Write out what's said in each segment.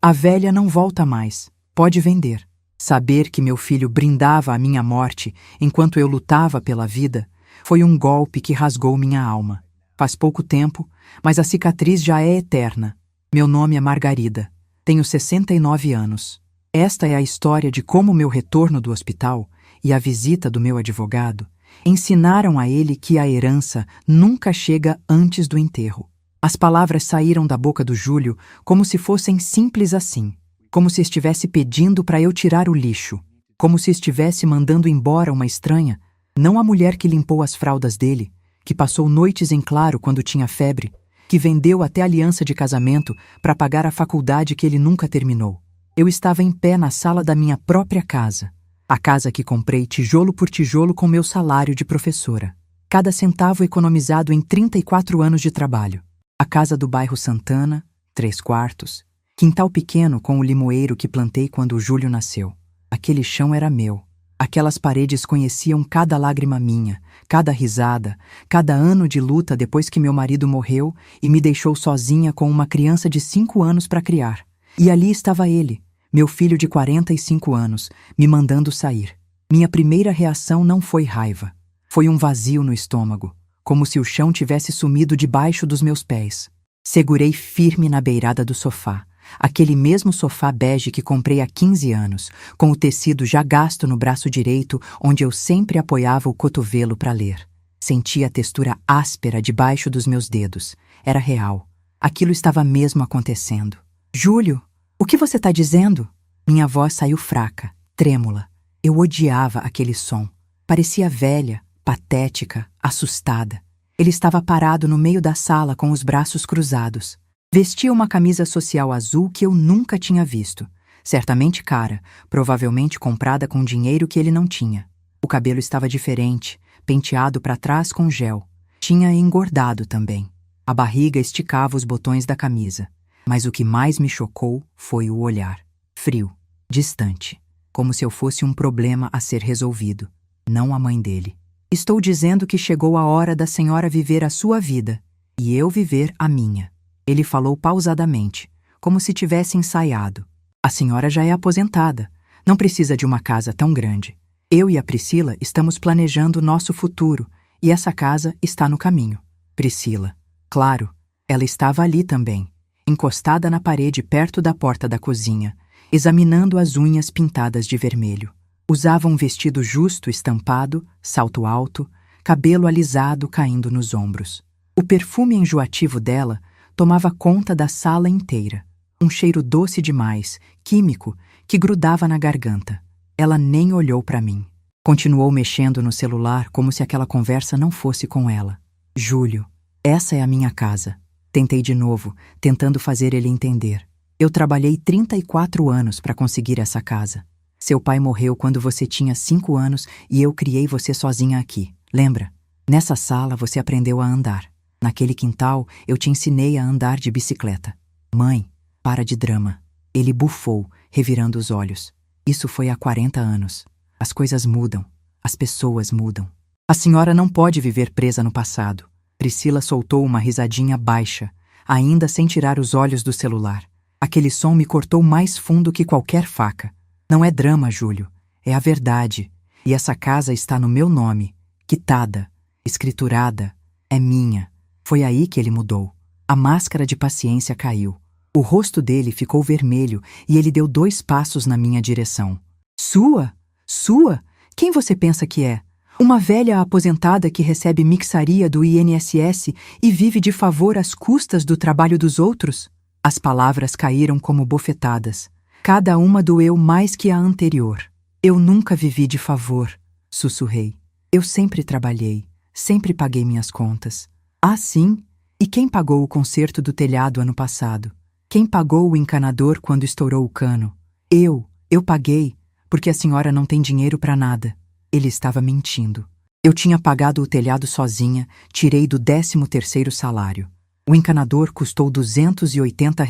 A velha não volta mais. Pode vender. Saber que meu filho brindava a minha morte enquanto eu lutava pela vida foi um golpe que rasgou minha alma. Faz pouco tempo, mas a cicatriz já é eterna. Meu nome é Margarida. Tenho 69 anos. Esta é a história de como meu retorno do hospital e a visita do meu advogado ensinaram a ele que a herança nunca chega antes do enterro. As palavras saíram da boca do Júlio como se fossem simples assim, como se estivesse pedindo para eu tirar o lixo, como se estivesse mandando embora uma estranha, não a mulher que limpou as fraldas dele, que passou noites em claro quando tinha febre, que vendeu até aliança de casamento para pagar a faculdade que ele nunca terminou. Eu estava em pé na sala da minha própria casa, a casa que comprei tijolo por tijolo com meu salário de professora, cada centavo economizado em 34 anos de trabalho. A casa do bairro Santana, 3 quartos, quintal pequeno com o limoeiro que plantei quando o Júlio nasceu. Aquele chão era meu. Aquelas paredes conheciam cada lágrima minha, cada risada, cada ano de luta depois que meu marido morreu e me deixou sozinha com uma criança de 5 anos para criar. E ali estava ele, meu filho de 45 anos, me mandando sair. Minha primeira reação não foi raiva. Foi um vazio no estômago, como se o chão tivesse sumido debaixo dos meus pés. Segurei firme na beirada do sofá, aquele mesmo sofá bege que comprei há 15 anos, com o tecido já gasto no braço direito, onde eu sempre apoiava o cotovelo para ler. Senti a textura áspera debaixo dos meus dedos. Era real. Aquilo estava mesmo acontecendo. Júlio, o que você está dizendo? Minha voz saiu fraca, trêmula. Eu odiava aquele som. Parecia velha, patética, assustada. Ele estava parado no meio da sala com os braços cruzados. Vestia uma camisa social azul que eu nunca tinha visto. Certamente cara, provavelmente comprada com dinheiro que ele não tinha. O cabelo estava diferente, penteado para trás com gel. Tinha engordado também. A barriga esticava os botões da camisa. Mas o que mais me chocou foi o olhar. Frio, distante, como se eu fosse um problema a ser resolvido, não a mãe dele. Estou dizendo que chegou a hora da senhora viver a sua vida e eu viver a minha. Ele falou pausadamente, como se tivesse ensaiado. A senhora já é aposentada, não precisa de uma casa tão grande. Eu e a Priscila estamos planejando nosso futuro e essa casa está no caminho. Priscila, claro, ela estava ali também, encostada na parede perto da porta da cozinha, examinando as unhas pintadas de vermelho. Usava um vestido justo estampado, salto alto, cabelo alisado caindo nos ombros. O perfume enjoativo dela tomava conta da sala inteira. Um cheiro doce demais, químico, que grudava na garganta. Ela nem olhou para mim. Continuou mexendo no celular como se aquela conversa não fosse com ela. Júlio, essa é a minha casa. Tentei de novo, tentando fazer ele entender. Eu trabalhei 34 anos para conseguir essa casa. Seu pai morreu quando você tinha 5 anos e eu criei você sozinha aqui. Lembra? Nessa sala você aprendeu a andar. Naquele quintal eu te ensinei a andar de bicicleta. Mãe, para de drama. Ele bufou, revirando os olhos. Isso foi há 40 anos. As coisas mudam. As pessoas mudam. A senhora não pode viver presa no passado. Priscila soltou uma risadinha baixa, ainda sem tirar os olhos do celular. Aquele som me cortou mais fundo que qualquer faca. Não é drama, Júlio. É a verdade. E essa casa está no meu nome. Quitada. Escriturada. É minha. Foi aí que ele mudou. A máscara de paciência caiu. O rosto dele ficou vermelho e ele deu 2 passos na minha direção. Sua? Sua? Quem você pensa que é? Uma velha aposentada que recebe mixaria do INSS e vive de favor às custas do trabalho dos outros? As palavras caíram como bofetadas. Cada uma doeu mais que a anterior. Eu nunca vivi de favor, sussurrei. Eu sempre trabalhei, sempre paguei minhas contas. Ah, sim? E quem pagou o conserto do telhado ano passado? Quem pagou o encanador quando estourou o cano? Eu paguei, porque a senhora não tem dinheiro para nada. Ele estava mentindo. Eu tinha pagado o telhado sozinha, tirei do 13º salário. O encanador custou R$ 280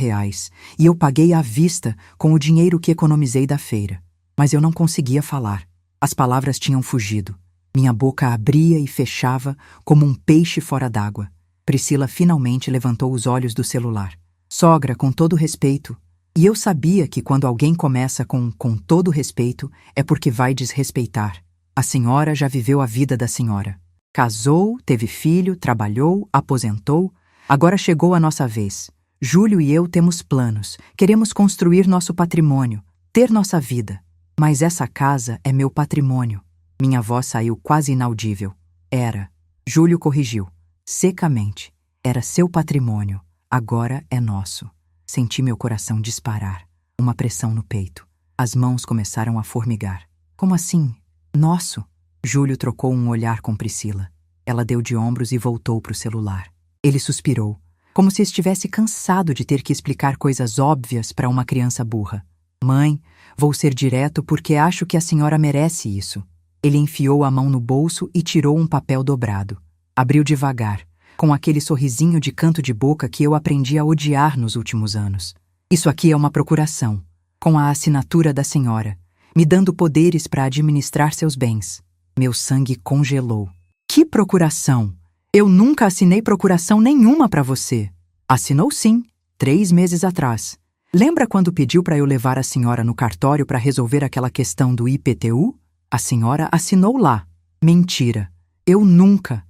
e eu paguei à vista com o dinheiro que economizei da feira. Mas eu não conseguia falar. As palavras tinham fugido. Minha boca abria e fechava como um peixe fora d'água. Priscila finalmente levantou os olhos do celular. Sogra, com todo respeito, E eu sabia que quando alguém começa com todo respeito, é porque vai desrespeitar. A senhora já viveu a vida da senhora. Casou, teve filho, trabalhou, aposentou. Agora chegou a nossa vez. Júlio e eu temos planos. Queremos construir nosso patrimônio, ter nossa vida. Mas essa casa é meu patrimônio. Minha voz saiu quase inaudível. Era. Júlio corrigiu. Secamente. Era seu patrimônio. Agora é nosso. Senti meu coração disparar. Uma pressão no peito. As mãos começaram a formigar. Como assim? Nosso? Júlio trocou um olhar com Priscila. Ela deu de ombros e voltou para o celular. Ele suspirou, como se estivesse cansado de ter que explicar coisas óbvias para uma criança burra. Mãe, vou ser direto porque acho que a senhora merece isso. Ele enfiou a mão no bolso e tirou um papel dobrado. Abriu devagar, com aquele sorrisinho de canto de boca que eu aprendi a odiar nos últimos anos. Isso aqui é uma procuração, com a assinatura da senhora, me dando poderes para administrar seus bens. Meu sangue congelou. Que procuração? Eu nunca assinei procuração nenhuma para você. Assinou sim, 3 meses atrás. Lembra quando pediu para eu levar a senhora no cartório para resolver aquela questão do IPTU? A senhora assinou lá. Mentira. Eu nunca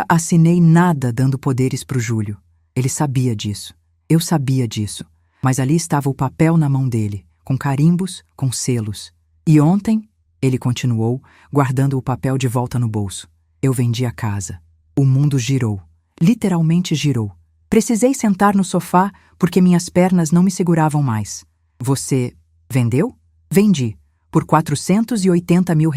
assinei nada dando poderes pro Júlio. Ele sabia disso. Eu sabia disso. Mas ali estava o papel na mão dele, com carimbos, com selos. E ontem, ele continuou, guardando o papel de volta no bolso. Eu vendi a casa. O mundo girou. Literalmente girou. Precisei sentar no sofá porque minhas pernas não me seguravam mais. Você vendeu? Vendi. Por R$ 480 mil.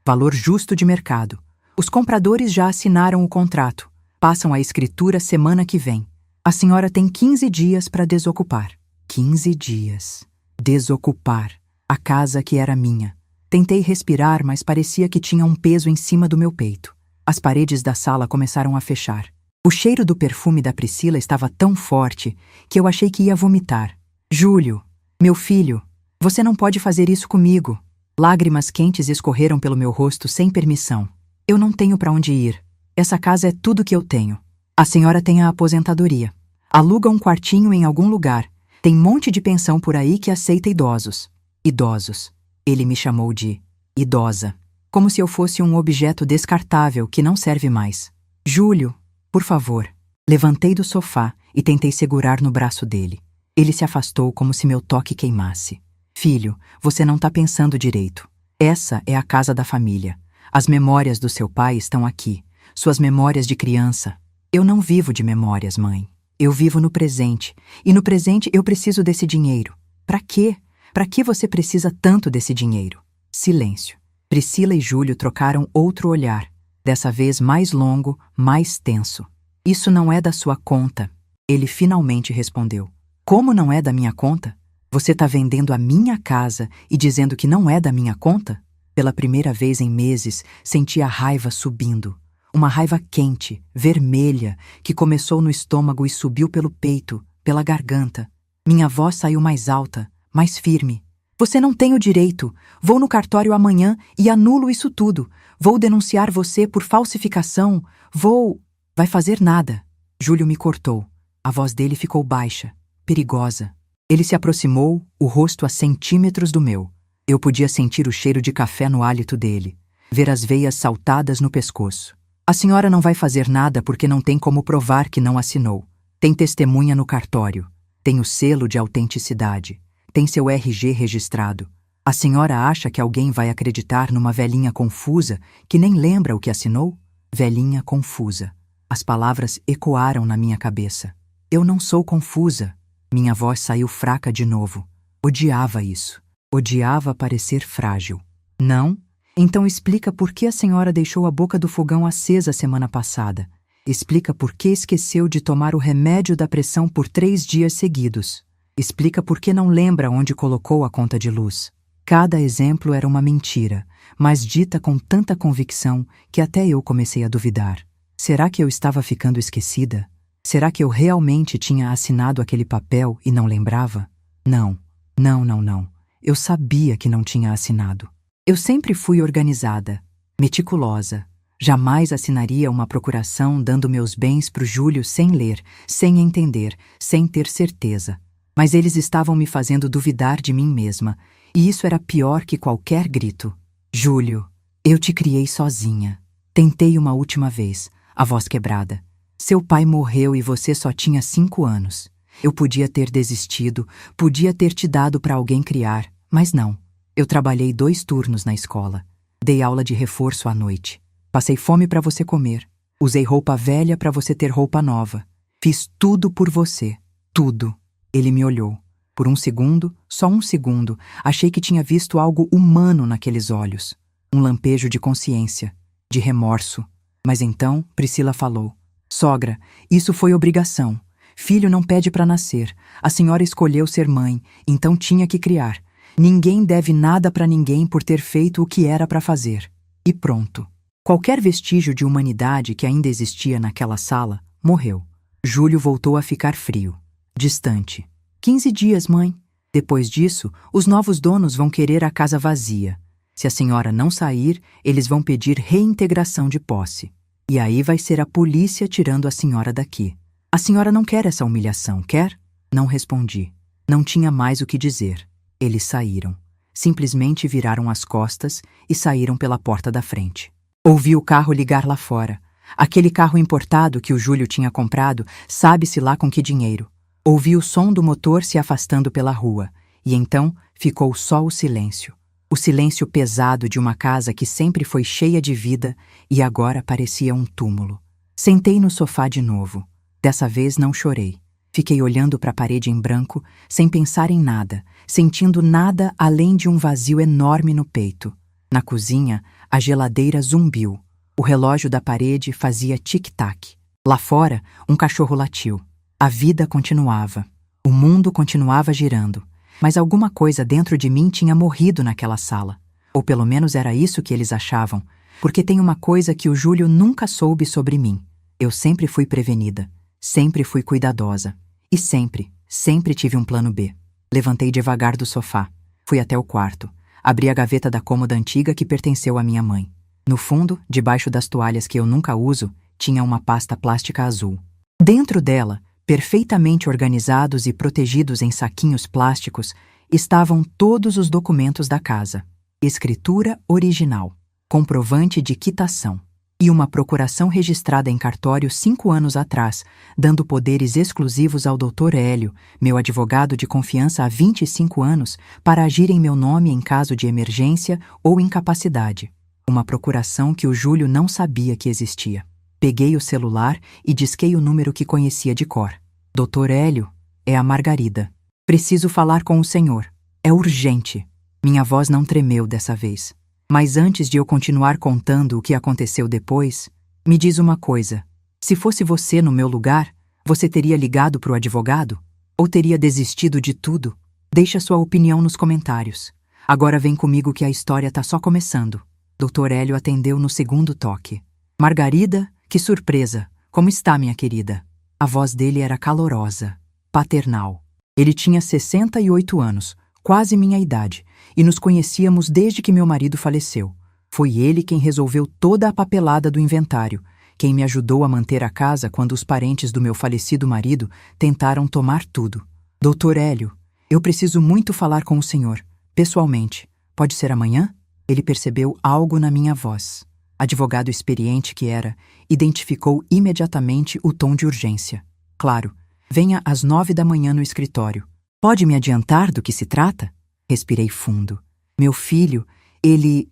Valor justo de mercado. Os compradores já assinaram o contrato. Passam a escritura semana que vem. A senhora tem 15 dias para desocupar. 15 dias. Desocupar. A casa que era minha. Tentei respirar, mas parecia que tinha um peso em cima do meu peito. As paredes da sala começaram a fechar. O cheiro do perfume da Priscila estava tão forte que eu achei que ia vomitar. Júlio, meu filho, você não pode fazer isso comigo. Lágrimas quentes escorreram pelo meu rosto sem permissão. Eu não tenho para onde ir. Essa casa é tudo que eu tenho. A senhora tem a aposentadoria. Aluga um quartinho em algum lugar. Tem monte de pensão por aí que aceita idosos. Idosos. Ele me chamou de idosa. Como se eu fosse um objeto descartável que não serve mais. Júlio, por favor. Levantei do sofá e tentei segurar no braço dele. Ele se afastou como se meu toque queimasse. Filho, você não está pensando direito. Essa é a casa da família. As memórias do seu pai estão aqui. Suas memórias de criança. Eu não vivo de memórias, mãe. Eu vivo no presente. E no presente eu preciso desse dinheiro. Para quê? Para que você precisa tanto desse dinheiro? Silêncio. Priscila e Júlio trocaram outro olhar, dessa vez mais longo, mais tenso. Isso não é da sua conta. Ele finalmente respondeu. Como não é da minha conta? Você está vendendo a minha casa e dizendo que não é da minha conta? Pela primeira vez em meses, senti a raiva subindo. Uma raiva quente, vermelha, que começou no estômago e subiu pelo peito, pela garganta. Minha voz saiu mais alta, mais firme. Você não tem o direito. Vou no cartório amanhã e anulo isso tudo. Vou denunciar você por falsificação. Vai fazer nada. Júlio me cortou. A voz dele ficou baixa, perigosa. Ele se aproximou, o rosto a centímetros do meu. Eu podia sentir o cheiro de café no hálito dele, ver as veias saltadas no pescoço. A senhora não vai fazer nada porque não tem como provar que não assinou. Tem testemunha no cartório. Tem o selo de autenticidade. Tem seu RG registrado. A senhora acha que alguém vai acreditar numa velhinha confusa que nem lembra o que assinou? Velhinha confusa. As palavras ecoaram na minha cabeça. Eu não sou confusa. Minha voz saiu fraca de novo. Odiava isso. Odiava parecer frágil. Não? Então explica por que a senhora deixou a boca do fogão acesa semana passada. Explica por que esqueceu de tomar o remédio da pressão por 3 dias seguidos. Explica por que não lembra onde colocou a conta de luz. Cada exemplo era uma mentira, mas dita com tanta convicção que até eu comecei a duvidar. Será que eu estava ficando esquecida? Será que eu realmente tinha assinado aquele papel e não lembrava? Não. Eu sabia que não tinha assinado. Eu sempre fui organizada, meticulosa. Jamais assinaria uma procuração dando meus bens pro Júlio sem ler, sem entender, sem ter certeza. Mas eles estavam me fazendo duvidar de mim mesma, e isso era pior que qualquer grito. Júlio, eu te criei sozinha. Tentei uma última vez, a voz quebrada. Seu pai morreu e você só tinha 5 anos. Eu podia ter desistido, podia ter te dado para alguém criar, mas não. Eu trabalhei 2 turnos na escola. Dei aula de reforço à noite. Passei fome para você comer. Usei roupa velha para você ter roupa nova. Fiz tudo por você. Tudo. Ele me olhou. Por um segundo, só um segundo, achei que tinha visto algo humano naqueles olhos. Um lampejo de consciência, de remorso. Mas então, Priscila falou. Sogra, isso foi obrigação. Filho não pede para nascer. A senhora escolheu ser mãe, então tinha que criar. Ninguém deve nada para ninguém por ter feito o que era para fazer. E pronto. Qualquer vestígio de humanidade que ainda existia naquela sala morreu. Júlio voltou a ficar frio. Distante. 15 dias, mãe. Depois disso, os novos donos vão querer a casa vazia. Se a senhora não sair, eles vão pedir reintegração de posse. E aí vai ser a polícia tirando a senhora daqui. A senhora não quer essa humilhação, quer? Não respondi. Não tinha mais o que dizer. Eles saíram. Simplesmente viraram as costas e saíram pela porta da frente. Ouvi o carro ligar lá fora. Aquele carro importado que o Júlio tinha comprado, sabe-se lá com que dinheiro. Ouvi o som do motor se afastando pela rua, e então ficou só o silêncio. O silêncio pesado de uma casa que sempre foi cheia de vida e agora parecia um túmulo. Sentei no sofá de novo. Dessa vez não chorei. Fiquei olhando para a parede em branco, sem pensar em nada, sentindo nada além de um vazio enorme no peito. Na cozinha, a geladeira zumbiu. O relógio da parede fazia tic-tac. Lá fora, um cachorro latiu. A vida continuava. O mundo continuava girando. Mas alguma coisa dentro de mim tinha morrido naquela sala. Ou pelo menos era isso que eles achavam, porque tem uma coisa que o Júlio nunca soube sobre mim. Eu sempre fui prevenida. Sempre fui cuidadosa. E sempre tive um plano B. Levantei devagar do sofá. Fui até o quarto. Abri a gaveta da cômoda antiga que pertenceu à minha mãe. No fundo, debaixo das toalhas que eu nunca uso, tinha uma pasta plástica azul. Dentro dela, perfeitamente organizados e protegidos em saquinhos plásticos, estavam todos os documentos da casa. Escritura original, comprovante de quitação e uma procuração registrada em cartório 5 anos atrás, dando poderes exclusivos ao Dr. Hélio, meu advogado de confiança há 25 anos, para agir em meu nome em caso de emergência ou incapacidade. Uma procuração que o Júlio não sabia que existia. Peguei o celular e disquei o número que conhecia de cor. Dr. Hélio, é a Margarida. Preciso falar com o senhor. É urgente. Minha voz não tremeu dessa vez. Mas antes de eu continuar contando o que aconteceu depois, me diz uma coisa. Se fosse você no meu lugar, você teria ligado para o advogado? Ou teria desistido de tudo? Deixa sua opinião nos comentários. Agora vem comigo que a história tá só começando. Dr. Hélio atendeu no segundo toque. Margarida, que surpresa! Como está, minha querida? A voz dele era calorosa, paternal. Ele tinha 68 anos, quase minha idade, e nos conhecíamos desde que meu marido faleceu. Foi ele quem resolveu toda a papelada do inventário, quem me ajudou a manter a casa quando os parentes do meu falecido marido tentaram tomar tudo. Dr. Hélio, eu preciso muito falar com o senhor, pessoalmente. Pode ser amanhã? Ele percebeu algo na minha voz. Advogado experiente que era, identificou imediatamente o tom de urgência. Claro, venha às 9 da manhã no escritório. Pode me adiantar do que se trata? Respirei fundo. Meu filho, ele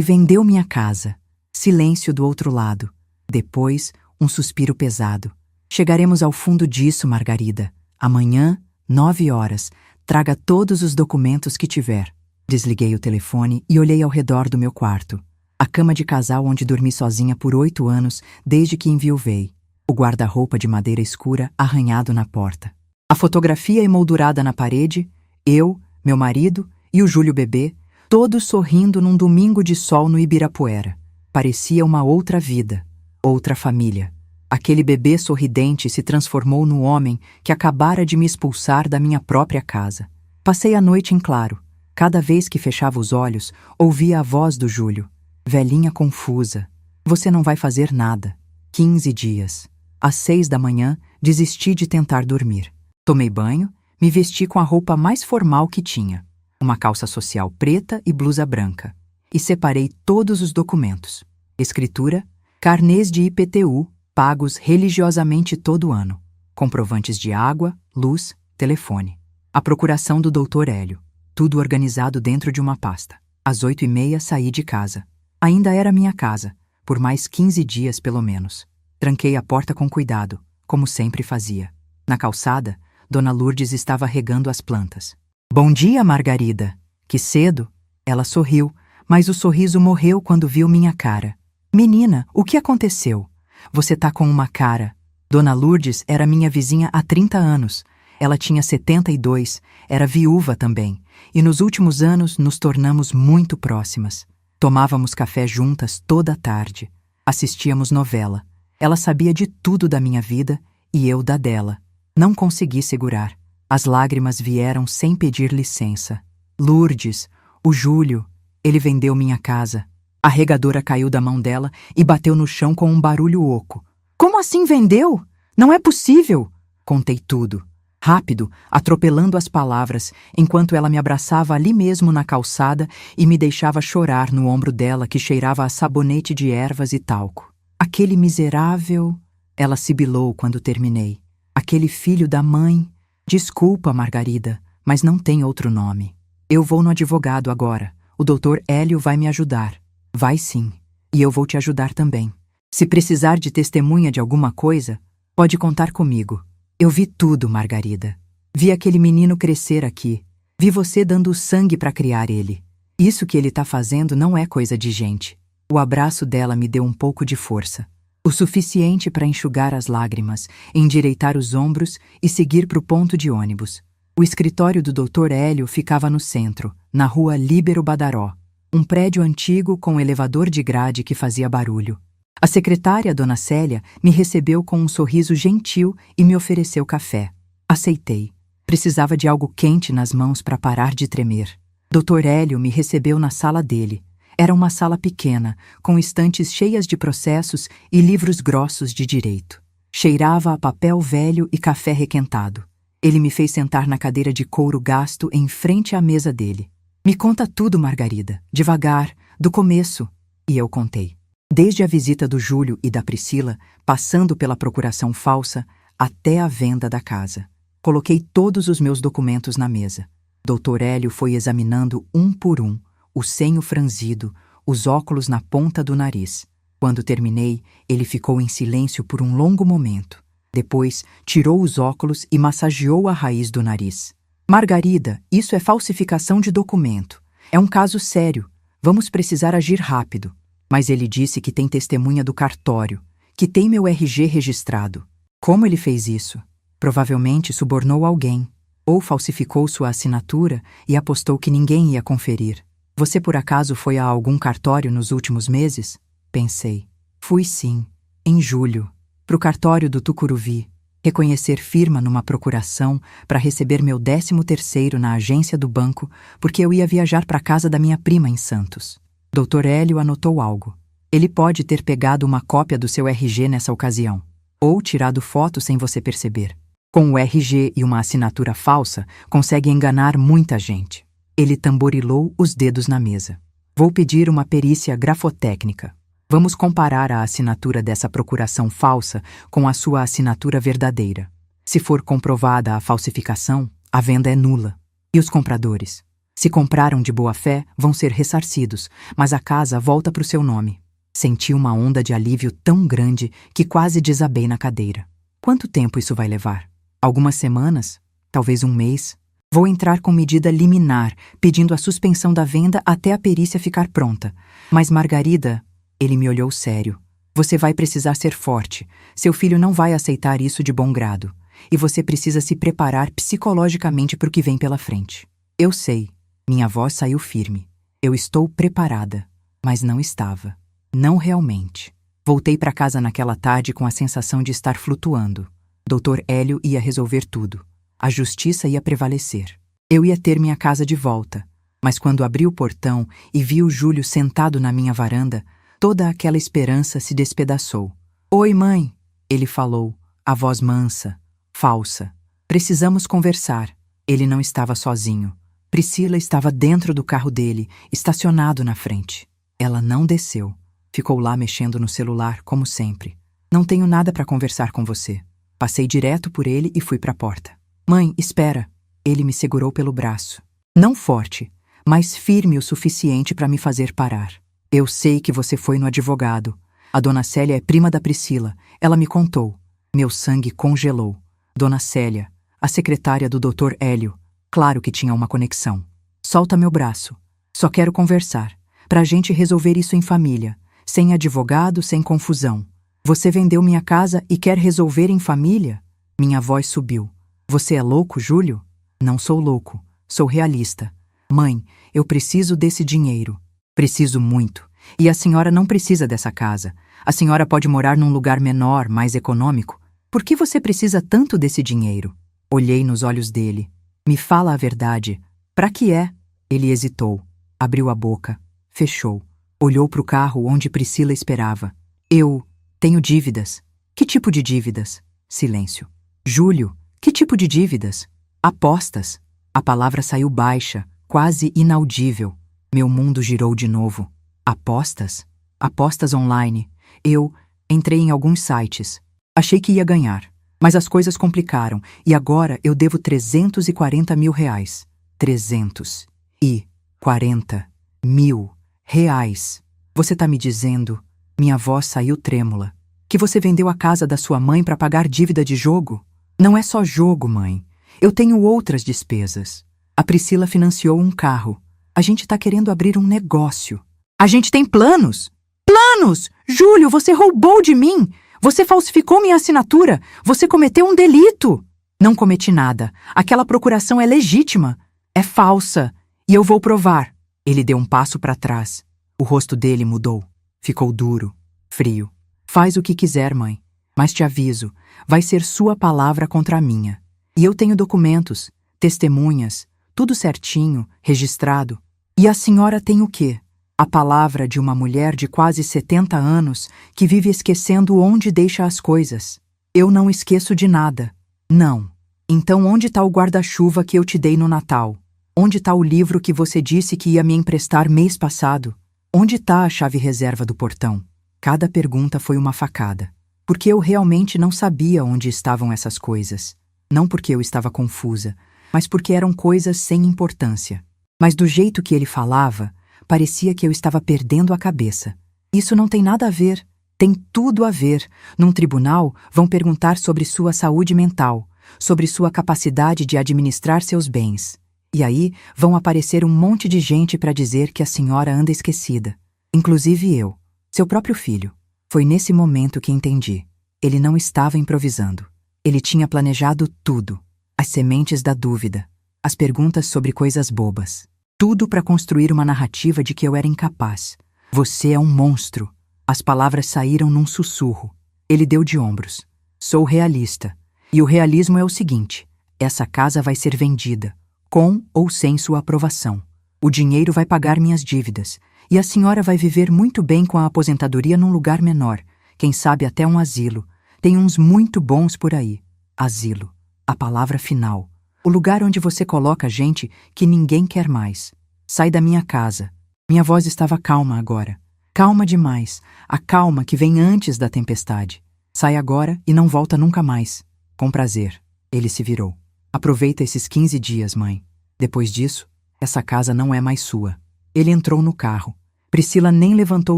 vendeu minha casa. Silêncio do outro lado. Depois, um suspiro pesado. Chegaremos ao fundo disso, Margarida. Amanhã, 9 horas. Traga todos os documentos que tiver. Desliguei o telefone e olhei ao redor do meu quarto. A cama de casal onde dormi sozinha por 8 anos, desde que enviuvei. O guarda-roupa de madeira escura arranhado na porta. A fotografia emoldurada na parede, eu, meu marido e o Júlio bebê, todos sorrindo num domingo de sol no Ibirapuera. Parecia uma outra vida, outra família. Aquele bebê sorridente se transformou no homem que acabara de me expulsar da minha própria casa. Passei a noite em claro. Cada vez que fechava os olhos, ouvia a voz do Júlio. Velhinha confusa. Você não vai fazer nada. 15 dias. Às 6 da manhã, desisti de tentar dormir. Tomei banho, Me vesti com a roupa mais formal que tinha, uma calça social preta e blusa branca, e separei todos os documentos. Escritura, carnês de IPTU, pagos religiosamente todo ano, comprovantes de água, luz, telefone. A procuração do Dr. Hélio, tudo organizado dentro de uma pasta. Às 8h30 saí de casa. Ainda era minha casa, por mais 15 dias pelo menos. Tranquei a porta com cuidado, como sempre fazia. Na calçada, Dona Lourdes estava regando as plantas. "Bom dia, Margarida." "Que cedo." Ela sorriu, mas o sorriso morreu quando viu minha cara. "Menina, o que aconteceu? Você tá com uma cara." Dona Lourdes era minha vizinha há 30 anos. Ela tinha 72, era viúva também, e nos últimos anos nos tornamos muito próximas. Tomávamos café juntas toda a tarde. Assistíamos novela. Ela sabia de tudo da minha vida e eu da dela. Não consegui segurar. As lágrimas vieram sem pedir licença. "Lourdes, o Júlio, ele vendeu minha casa." A regadora caiu da mão dela e bateu no chão com um barulho oco. "Como assim vendeu? Não é possível!" Contei tudo. Rápido, atropelando as palavras, enquanto ela me abraçava ali mesmo na calçada e me deixava chorar no ombro dela que cheirava a sabonete de ervas e talco. "Aquele miserável..." Ela sibilou quando terminei. "Aquele filho da mãe..." "Desculpa, Margarida, mas não tem outro nome. Eu vou no advogado agora. O Dr. Hélio vai me ajudar." "Vai sim. E eu vou te ajudar também. Se precisar de testemunha de alguma coisa, pode contar comigo. Eu vi tudo, Margarida. Vi aquele menino crescer aqui. Vi você dando sangue para criar ele. Isso que ele tá fazendo não é coisa de gente." O abraço dela me deu um pouco de força. O suficiente para enxugar as lágrimas, endireitar os ombros e seguir para o ponto de ônibus. O escritório do Dr. Hélio ficava no centro, na rua Líbero Badaró, um prédio antigo com elevador de grade que fazia barulho. A secretária, Dona Célia, me recebeu com um sorriso gentil e me ofereceu café. Aceitei. Precisava de algo quente nas mãos para parar de tremer. Dr. Hélio me recebeu na sala dele. Era uma sala pequena, com estantes cheias de processos e livros grossos de direito. Cheirava a papel velho e café requentado. Ele me fez sentar na cadeira de couro gasto em frente à mesa dele. "Me conta tudo, Margarida, devagar, do começo." E eu contei. Desde a visita do Júlio e da Priscila, passando pela procuração falsa, até a venda da casa. Coloquei todos os meus documentos na mesa. Dr. Hélio foi examinando um por um, o senho franzido, os óculos na ponta do nariz. Quando terminei, ele ficou em silêncio por um longo momento. Depois, tirou os óculos e massageou a raiz do nariz. "Margarida, isso é falsificação de documento. É um caso sério. Vamos precisar agir rápido." Mas ele disse que tem testemunha do cartório, que tem meu RG registrado. Como ele fez isso? Provavelmente subornou alguém, ou falsificou sua assinatura e apostou que ninguém ia conferir. "Você por acaso foi a algum cartório nos últimos meses?" Pensei. "Fui sim, em julho, pro cartório do Tucuruvi, reconhecer firma numa procuração para receber meu 13º na agência do banco, porque eu ia viajar para casa da minha prima em Santos." Dr. Hélio anotou algo. "Ele pode ter pegado uma cópia do seu RG nessa ocasião, ou tirado foto sem você perceber. Com o RG e uma assinatura falsa, consegue enganar muita gente." Ele tamborilou os dedos na mesa. "Vou pedir uma perícia grafotécnica. Vamos comparar a assinatura dessa procuração falsa com a sua assinatura verdadeira. Se for comprovada a falsificação, a venda é nula. E os compradores? Se compraram de boa fé, vão ser ressarcidos, mas a casa volta para o seu nome." Senti uma onda de alívio tão grande que quase desabei na cadeira. Quanto tempo isso vai levar? Algumas semanas? Talvez um mês? Vou entrar com medida liminar, pedindo a suspensão da venda até a perícia ficar pronta. "Mas, Margarida..." Ele me olhou sério. "Você vai precisar ser forte. Seu filho não vai aceitar isso de bom grado. E você precisa se preparar psicologicamente para o que vem pela frente." Eu sei. Minha voz saiu firme. Eu estou preparada. Mas não estava. Não realmente. Voltei para casa naquela tarde com a sensação de estar flutuando. Dr. Hélio ia resolver tudo. A justiça ia prevalecer. Eu ia ter minha casa de volta. Mas quando abri o portão e vi o Júlio sentado na minha varanda, toda aquela esperança se despedaçou. "Oi, mãe", ele falou, a voz mansa, falsa. "Precisamos conversar." Ele não estava sozinho. Priscila estava dentro do carro dele, estacionado na frente. Ela não desceu. Ficou lá mexendo no celular, como sempre. Não tenho nada para conversar com você. Passei direto por ele e fui para a porta. Mãe, espera. Ele me segurou pelo braço. Não forte, mas firme o suficiente para me fazer parar. Eu sei que você foi no advogado. A dona Célia é prima da Priscila. Ela me contou. Meu sangue congelou. Dona Célia, a secretária do Dr. Hélio. Claro que tinha uma conexão. Solta meu braço. Só quero conversar. Pra gente resolver isso em família. Sem advogado, sem confusão. Você vendeu minha casa e quer resolver em família? Minha voz subiu. Você é louco, Júlio? Não sou louco. Sou realista. Mãe, eu preciso desse dinheiro. Preciso muito. E a senhora não precisa dessa casa. A senhora pode morar num lugar menor, mais econômico. Por que você precisa tanto desse dinheiro? Olhei nos olhos dele. Me fala a verdade. Pra que é? Ele hesitou. Abriu a boca. Fechou. Olhou para o carro onde Priscila esperava. Eu tenho dívidas. Que tipo de dívidas? Silêncio. Júlio, que tipo de dívidas? Apostas. A palavra saiu baixa, quase inaudível. Meu mundo girou de novo. Apostas? Apostas online. Eu entrei em alguns sites. Achei que ia ganhar. Mas as coisas complicaram e agora eu devo 340 mil reais. 340 mil reais. Você tá me dizendo, minha voz saiu trêmula, que você vendeu a casa da sua mãe para pagar dívida de jogo? Não é só jogo, mãe. Eu tenho outras despesas. A Priscila financiou um carro. A gente tá querendo abrir um negócio. A gente tem planos. Planos! Júlio, você roubou de mim! Você falsificou minha assinatura! Você cometeu um delito! Não cometi nada. Aquela procuração é legítima. É falsa. E eu vou provar. Ele deu um passo para trás. O rosto dele mudou. Ficou duro, frio. Faz o que quiser, mãe. Mas te aviso, vai ser sua palavra contra a minha. E eu tenho documentos, testemunhas, tudo certinho, registrado. E a senhora tem o quê? A palavra de uma mulher de quase 70 anos que vive esquecendo onde deixa as coisas. Eu não esqueço de nada. Não. Então onde está o guarda-chuva que eu te dei no Natal? Onde está o livro que você disse que ia me emprestar mês passado? Onde está a chave reserva do portão? Cada pergunta foi uma facada. Porque eu realmente não sabia onde estavam essas coisas. Não porque eu estava confusa, mas porque eram coisas sem importância. Mas do jeito que ele falava, parecia que eu estava perdendo a cabeça. Isso não tem nada a ver. Tem tudo a ver. Num tribunal, vão perguntar sobre sua saúde mental, sobre sua capacidade de administrar seus bens. E aí vão aparecer um monte de gente para dizer que a senhora anda esquecida. Inclusive eu, seu próprio filho. Foi nesse momento que entendi. Ele não estava improvisando. Ele tinha planejado tudo. As sementes da dúvida, as perguntas sobre coisas bobas. Tudo para construir uma narrativa de que eu era incapaz. Você é um monstro. As palavras saíram num sussurro. Ele deu de ombros. Sou realista. E o realismo é o seguinte: essa casa vai ser vendida, com ou sem sua aprovação. O dinheiro vai pagar minhas dívidas. E a senhora vai viver muito bem com a aposentadoria num lugar menor. Quem sabe até um asilo. Tem uns muito bons por aí. Asilo. A palavra final. O lugar onde você coloca gente que ninguém quer mais. Sai da minha casa. Minha voz estava calma agora. Calma demais. A calma que vem antes da tempestade. Sai agora e não volta nunca mais. Com prazer. Ele se virou. Aproveita esses 15 dias, mãe. Depois disso, essa casa não é mais sua. Ele entrou no carro. Priscila nem levantou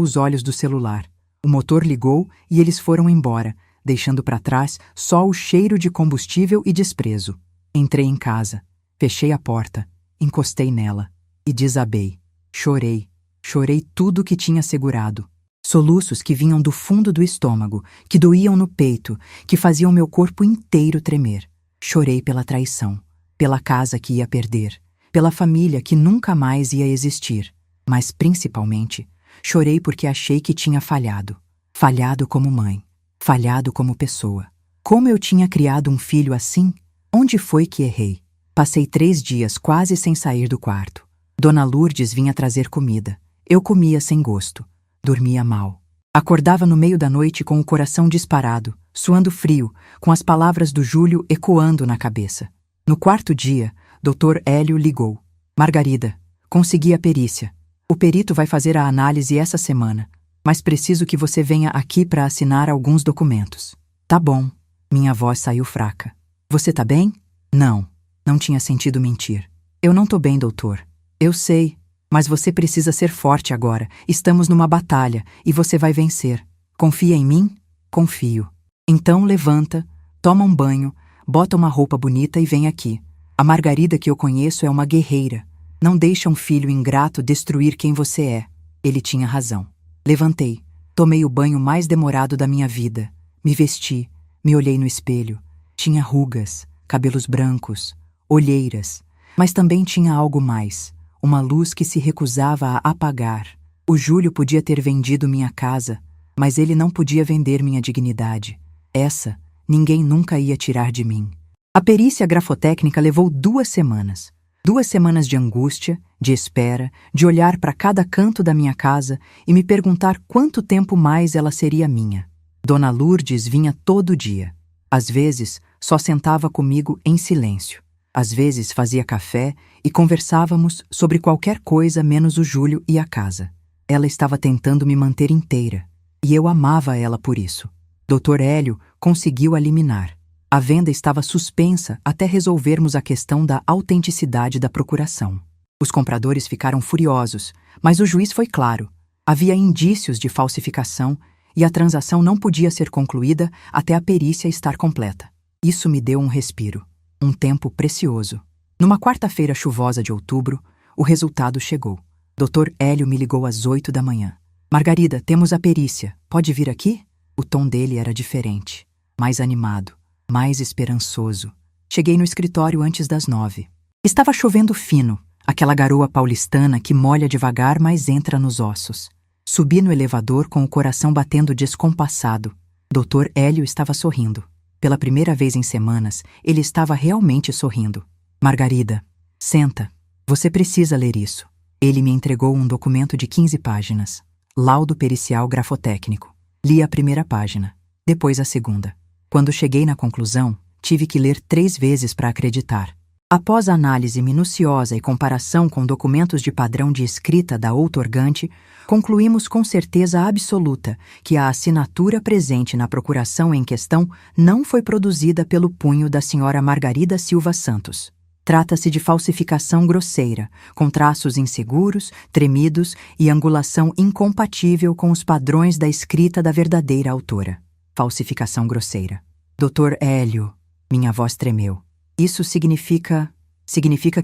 os olhos do celular. O motor ligou e eles foram embora, deixando para trás só o cheiro de combustível e desprezo. Entrei em casa, fechei a porta, encostei nela e desabei. Chorei. Chorei tudo que tinha segurado. Soluços que vinham do fundo do estômago, que doíam no peito, que faziam meu corpo inteiro tremer. Chorei pela traição, pela casa que ia perder, pela família que nunca mais ia existir. Mas, principalmente, chorei porque achei que tinha falhado. Falhado como mãe, falhado como pessoa. Como eu tinha criado um filho assim? Onde foi que errei? Passei 3 dias quase sem sair do quarto. Dona Lourdes vinha trazer comida. Eu comia sem gosto. Dormia mal. Acordava no meio da noite com o coração disparado, suando frio, com as palavras do Júlio ecoando na cabeça. No 4º dia, Dr. Hélio ligou. Margarida, consegui a perícia. O perito vai fazer a análise essa semana, mas preciso que você venha aqui para assinar alguns documentos. Tá bom. Minha voz saiu fraca. Você tá bem? Não tinha sentido mentir. Eu não tô bem, doutor. Eu sei, mas você precisa ser forte agora. Estamos numa batalha e você vai vencer. Confia em mim? Confio. Então levanta, toma um banho, bota uma roupa bonita e vem aqui. A Margarida que eu conheço é uma guerreira. Não deixa um filho ingrato destruir quem você é. Ele tinha razão. Levantei, tomei o banho mais demorado da minha vida. Me vesti, me olhei no espelho. Tinha rugas, cabelos brancos, olheiras, mas também tinha algo mais. Uma luz que se recusava a apagar. O Júlio podia ter vendido minha casa, mas ele não podia vender minha dignidade. Essa, ninguém nunca ia tirar de mim. A perícia grafotécnica levou 2 semanas. 2 semanas de angústia, de espera, de olhar para cada canto da minha casa e me perguntar quanto tempo mais ela seria minha. Dona Lourdes vinha todo dia. Às vezes, só sentava comigo em silêncio. Às vezes fazia café e conversávamos sobre qualquer coisa menos o Júlio e a casa. Ela estava tentando me manter inteira, e eu amava ela por isso. Dr. Hélio conseguiu a liminar. A venda estava suspensa até resolvermos a questão da autenticidade da procuração. Os compradores ficaram furiosos, mas o juiz foi claro. Havia indícios de falsificação e a transação não podia ser concluída até a perícia estar completa. Isso me deu um respiro, um tempo precioso. Numa quarta-feira chuvosa de outubro, o resultado chegou. Dr. Hélio me ligou às 8 da manhã. Margarida, temos a perícia. Pode vir aqui? O tom dele era diferente, mais animado, mais esperançoso. Cheguei no escritório antes das 9. Estava chovendo fino, aquela garoa paulistana que molha devagar, mas entra nos ossos. Subi no elevador com o coração batendo descompassado. Dr. Hélio estava sorrindo. Pela primeira vez em semanas, ele estava realmente sorrindo. Margarida, senta. Você precisa ler isso. Ele me entregou um documento de 15 páginas. Laudo pericial grafotécnico. Li a primeira página, depois a segunda. Quando cheguei na conclusão, tive que ler 3 vezes para acreditar. Após análise minuciosa e comparação com documentos de padrão de escrita da outorgante, concluímos com certeza absoluta que a assinatura presente na procuração em questão não foi produzida pelo punho da senhora Margarida Silva Santos. Trata-se de falsificação grosseira, com traços inseguros, tremidos e angulação incompatível com os padrões da escrita da verdadeira autora. Falsificação grosseira. Dr. Hélio, minha voz tremeu. Isso significa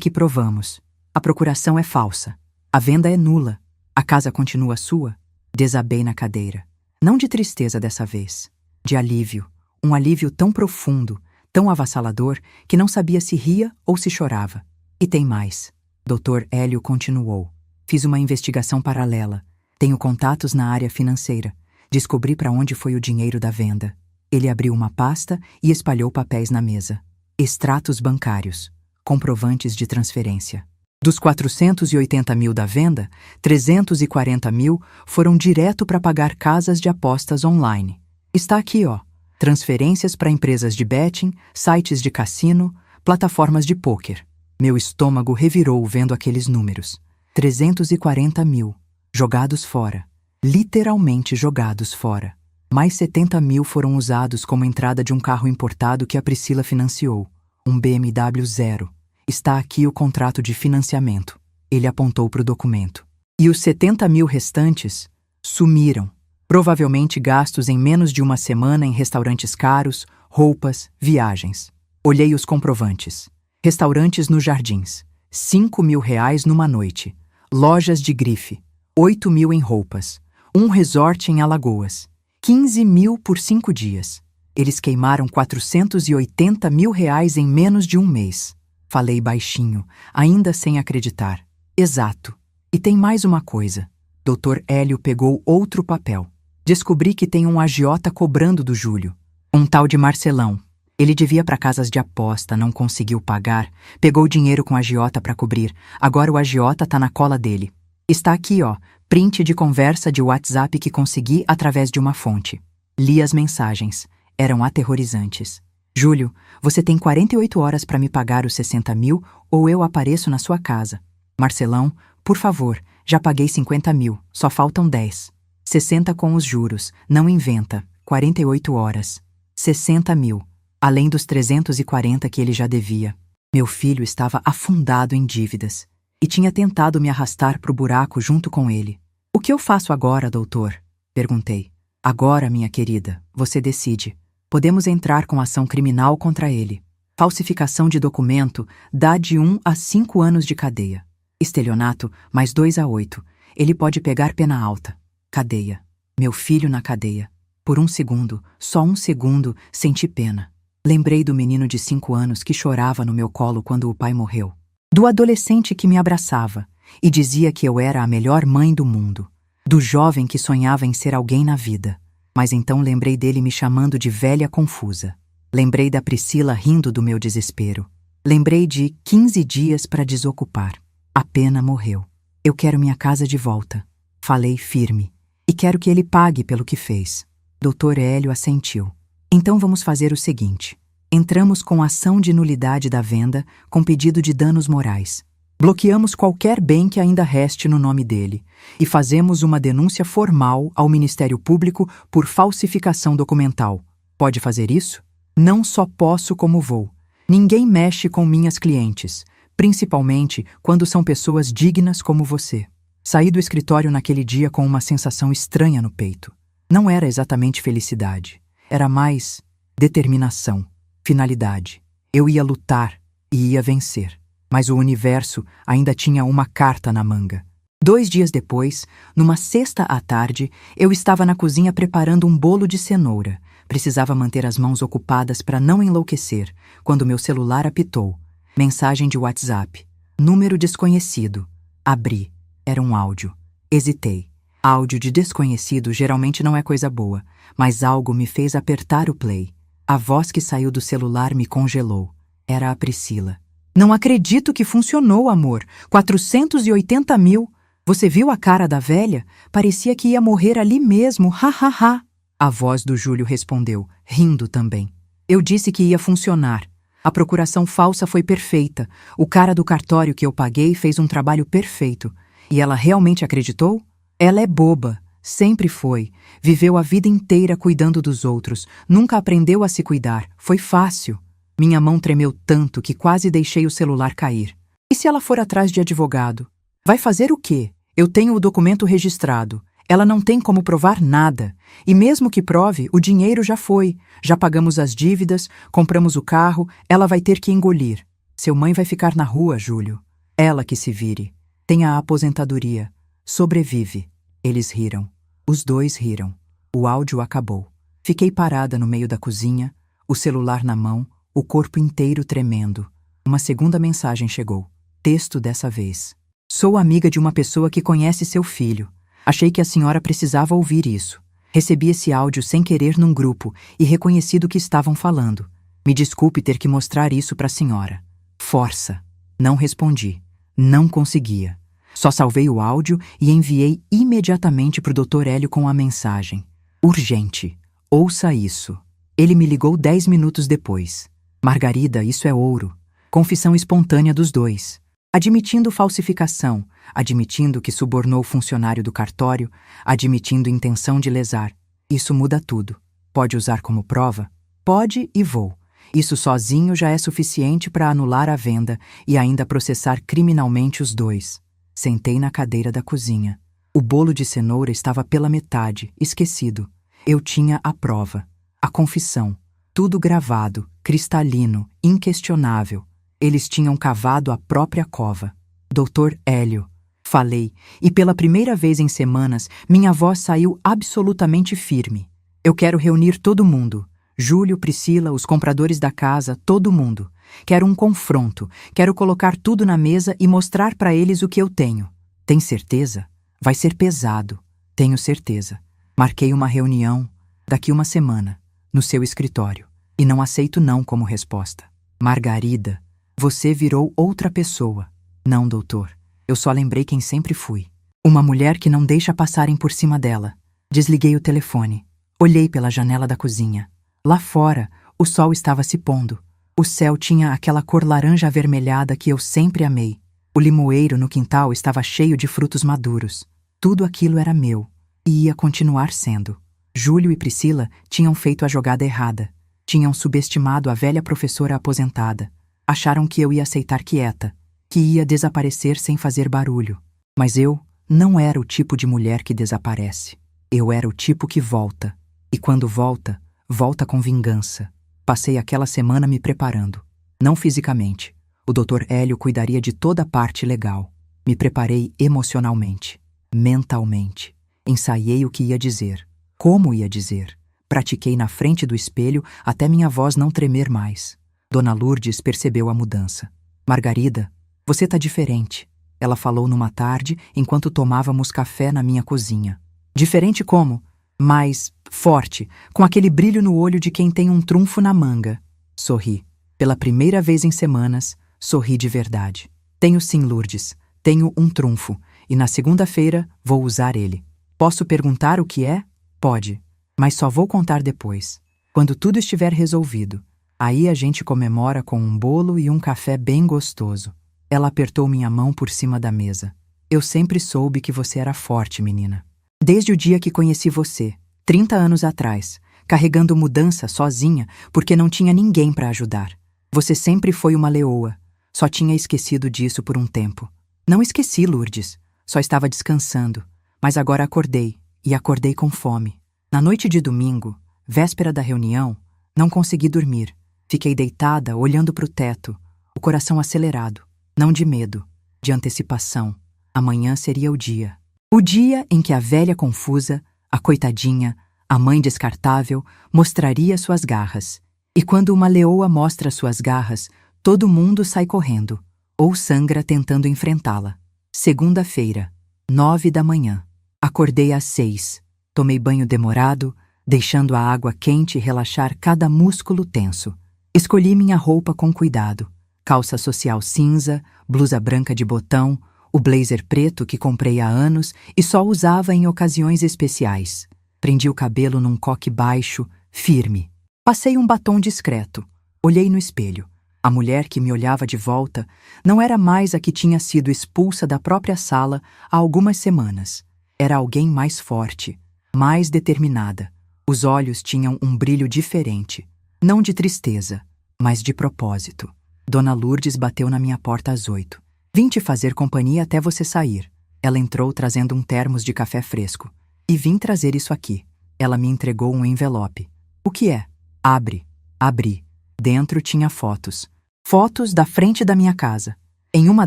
que provamos. A procuração é falsa. A venda é nula. A casa continua sua? Desabei na cadeira. Não de tristeza dessa vez. De alívio. Um alívio tão profundo, tão avassalador, que não sabia se ria ou se chorava. E tem mais. Dr. Hélio continuou. Fiz uma investigação paralela. Tenho contatos na área financeira. Descobri para onde foi o dinheiro da venda. Ele abriu uma pasta e espalhou papéis na mesa. Extratos bancários. Comprovantes de transferência. Dos 480 mil da venda, 340 mil foram direto para pagar casas de apostas online. Está aqui, ó. Transferências para empresas de betting, sites de cassino, plataformas de pôquer. Meu estômago revirou vendo aqueles números. 340 mil. Jogados fora. Literalmente jogados fora. Mais 70 mil foram usados como entrada de um carro importado que a Priscila financiou. Um BMW 0. Está aqui o contrato de financiamento. Ele apontou para o documento. E os 70 mil restantes sumiram. Provavelmente gastos em menos de uma semana em restaurantes caros, roupas, viagens. Olhei os comprovantes. Restaurantes nos Jardins. 5 mil reais numa noite. Lojas de grife. 8 mil em roupas. Um resort em Alagoas. 15 mil por 5 dias. Eles queimaram 480 mil reais em menos de um mês. Falei baixinho, ainda sem acreditar. Exato. E tem mais uma coisa. Dr. Hélio pegou outro papel. Descobri que tem um agiota cobrando do Júlio. Um tal de Marcelão. Ele devia para casas de aposta, não conseguiu pagar, pegou dinheiro com o agiota para cobrir. Agora o agiota tá na cola dele. Está aqui, ó, print de conversa de WhatsApp que consegui através de uma fonte. Li as mensagens. Eram aterrorizantes. Júlio, você tem 48 horas para me pagar os 60 mil ou eu apareço na sua casa. Marcelão, por favor, já paguei 50 mil, só faltam 10. 60 com os juros, não inventa, 48 horas. 60 mil, além dos 340 que ele já devia. Meu filho estava afundado em dívidas e tinha tentado me arrastar para o buraco junto com ele. O que eu faço agora, doutor? Perguntei. Agora, minha querida, você decide. Podemos entrar com ação criminal contra ele. Falsificação de documento dá de 1 a 5 anos de cadeia. Estelionato, mais 2 a 8. Ele pode pegar pena alta. Cadeia. Meu filho na cadeia. Por um segundo, só um segundo, senti pena. Lembrei do menino de 5 anos que chorava no meu colo quando o pai morreu. Do adolescente que me abraçava e dizia que eu era a melhor mãe do mundo. Do jovem que sonhava em ser alguém na vida. Mas então lembrei dele me chamando de velha confusa. Lembrei da Priscila rindo do meu desespero. Lembrei de 15 dias para desocupar. A pena morreu. Eu quero minha casa de volta. Falei firme. E quero que ele pague pelo que fez. Dr. Hélio assentiu. Então vamos fazer o seguinte. Entramos com ação de nulidade da venda com pedido de danos morais. Bloqueamos qualquer bem que ainda reste no nome dele e fazemos uma denúncia formal ao Ministério Público por falsificação documental. Pode fazer isso? Não só posso como vou. Ninguém mexe com minhas clientes, principalmente quando são pessoas dignas como você. Saí do escritório naquele dia com uma sensação estranha no peito. Não era exatamente felicidade. Era mais determinação, finalidade. Eu ia lutar e ia vencer. Mas o universo ainda tinha uma carta na manga. 2 dias depois, numa sexta à tarde, eu estava na cozinha preparando um bolo de cenoura. Precisava manter as mãos ocupadas para não enlouquecer, quando meu celular apitou. Mensagem de WhatsApp. Número desconhecido. Abri. Era um áudio. Hesitei. Áudio de desconhecido geralmente não é coisa boa, mas algo me fez apertar o play. A voz que saiu do celular me congelou. Era a Priscila. Não acredito que funcionou, amor. 480 mil. Você viu a cara da velha? Parecia que ia morrer ali mesmo, ha ha ha. A voz do Júlio respondeu, rindo também. Eu disse que ia funcionar. A procuração falsa foi perfeita. O cara do cartório que eu paguei fez um trabalho perfeito. E ela realmente acreditou? Ela é boba. Sempre foi. Viveu a vida inteira cuidando dos outros. Nunca aprendeu a se cuidar. Foi fácil. Minha mão tremeu tanto que quase deixei o celular cair. E se ela for atrás de advogado? Vai fazer o quê? Eu tenho o documento registrado. Ela não tem como provar nada. E mesmo que prove, o dinheiro já foi. Já pagamos as dívidas, compramos o carro, ela vai ter que engolir. Seu mãe vai ficar na rua, Júlio. Ela que se vire. Tem a aposentadoria. Sobrevive. Eles riram. Os dois riram. O áudio acabou. Fiquei parada no meio da cozinha, o celular na mão, o corpo inteiro tremendo. Uma segunda mensagem chegou. Texto dessa vez. Sou amiga de uma pessoa que conhece seu filho. Achei que a senhora precisava ouvir isso. Recebi esse áudio sem querer num grupo e reconheci do que estavam falando. Me desculpe ter que mostrar isso para a senhora. Força. Não respondi. Não conseguia. Só salvei o áudio e enviei imediatamente para o Dr. Hélio com a mensagem. Urgente. Ouça isso. Ele me ligou 10 minutos depois. Margarida, isso é ouro. Confissão espontânea dos dois. Admitindo falsificação, admitindo que subornou o funcionário do cartório, admitindo intenção de lesar. Isso muda tudo. Pode usar como prova? Pode e vou. Isso sozinho já é suficiente para anular a venda e ainda processar criminalmente os dois. Sentei na cadeira da cozinha. O bolo de cenoura estava pela metade, esquecido. Eu tinha a prova. A confissão. Tudo gravado, cristalino, inquestionável. Eles tinham cavado a própria cova. Dr. Hélio. Falei, e pela primeira vez em semanas, minha voz saiu absolutamente firme. Eu quero reunir todo mundo. Júlio, Priscila, os compradores da casa, todo mundo. Quero um confronto. Quero colocar tudo na mesa e mostrar para eles o que eu tenho. Tem certeza? Vai ser pesado. Tenho certeza. Marquei uma reunião daqui uma semana, no seu escritório. E não aceito não como resposta. Margarida, você virou outra pessoa. Não, doutor. Eu só lembrei quem sempre fui. Uma mulher que não deixa passarem por cima dela. Desliguei o telefone. Olhei pela janela da cozinha. Lá fora, O sol estava se pondo. O céu tinha aquela cor laranja avermelhada que eu sempre amei. O limoeiro no quintal estava cheio de frutos maduros. Tudo aquilo era meu, e ia continuar sendo. Júlio e Priscila tinham feito a jogada errada. Tinham subestimado a velha professora aposentada. Acharam que eu ia aceitar quieta, que ia desaparecer sem fazer barulho. Mas eu não era o tipo de mulher que desaparece. Eu era o tipo que volta. E quando volta, volta com vingança. Passei aquela semana me preparando. Não fisicamente. O Dr. Hélio cuidaria de toda a parte legal. Me preparei emocionalmente, mentalmente. Ensaiei o que ia dizer, como ia dizer. Pratiquei na frente do espelho até minha voz não tremer mais. Dona Lourdes percebeu a mudança. Margarida, você tá diferente. Ela falou numa tarde enquanto tomávamos café na minha cozinha. Diferente como? Mais forte, com aquele brilho no olho de quem tem um trunfo na manga. Sorri. Pela primeira vez em semanas, sorri de verdade. Tenho sim, Lourdes. Tenho um trunfo, e na segunda-feira vou usar ele. Posso perguntar o que é? Pode, mas só vou contar depois. Quando tudo estiver resolvido. Aí a gente comemora com um bolo e um café bem gostoso. Ela apertou minha mão por cima da mesa. Eu sempre soube que você era forte, menina. Desde o dia que conheci você, 30 anos atrás, carregando mudança sozinha porque não tinha ninguém para ajudar. Você sempre foi uma leoa. Só tinha esquecido disso por um tempo. Não esqueci, Lourdes. Só estava descansando. Mas agora acordei, e acordei com fome. Na noite de domingo, véspera da reunião, não consegui dormir. Fiquei deitada, olhando para o teto, o coração acelerado. Não de medo, de antecipação. Amanhã seria o dia. O dia em que a velha confusa, a coitadinha, a mãe descartável, mostraria suas garras. E quando uma leoa mostra suas garras, todo mundo sai correndo, ou sangra tentando enfrentá-la. Segunda-feira, 9 da manhã. Acordei às 6. Tomei banho demorado, deixando a água quente relaxar cada músculo tenso. Escolhi minha roupa com cuidado. Calça social cinza, blusa branca de botão, o blazer preto que comprei há anos e só usava em ocasiões especiais. Prendi o cabelo num coque baixo, firme. Passei um batom discreto. Olhei no espelho. A mulher que me olhava de volta não era mais a que tinha sido expulsa da própria sala há algumas semanas. Era alguém mais forte, mais determinada. Os olhos tinham um brilho diferente. Não de tristeza, mas de propósito. Dona Lourdes bateu na minha porta às 8. Vim te fazer companhia até você sair. Ela entrou trazendo um termos de café fresco. E vim trazer isso aqui. Ela me entregou um envelope. O que é? Abre. Abri. Dentro tinha fotos. Fotos da frente da minha casa. Em uma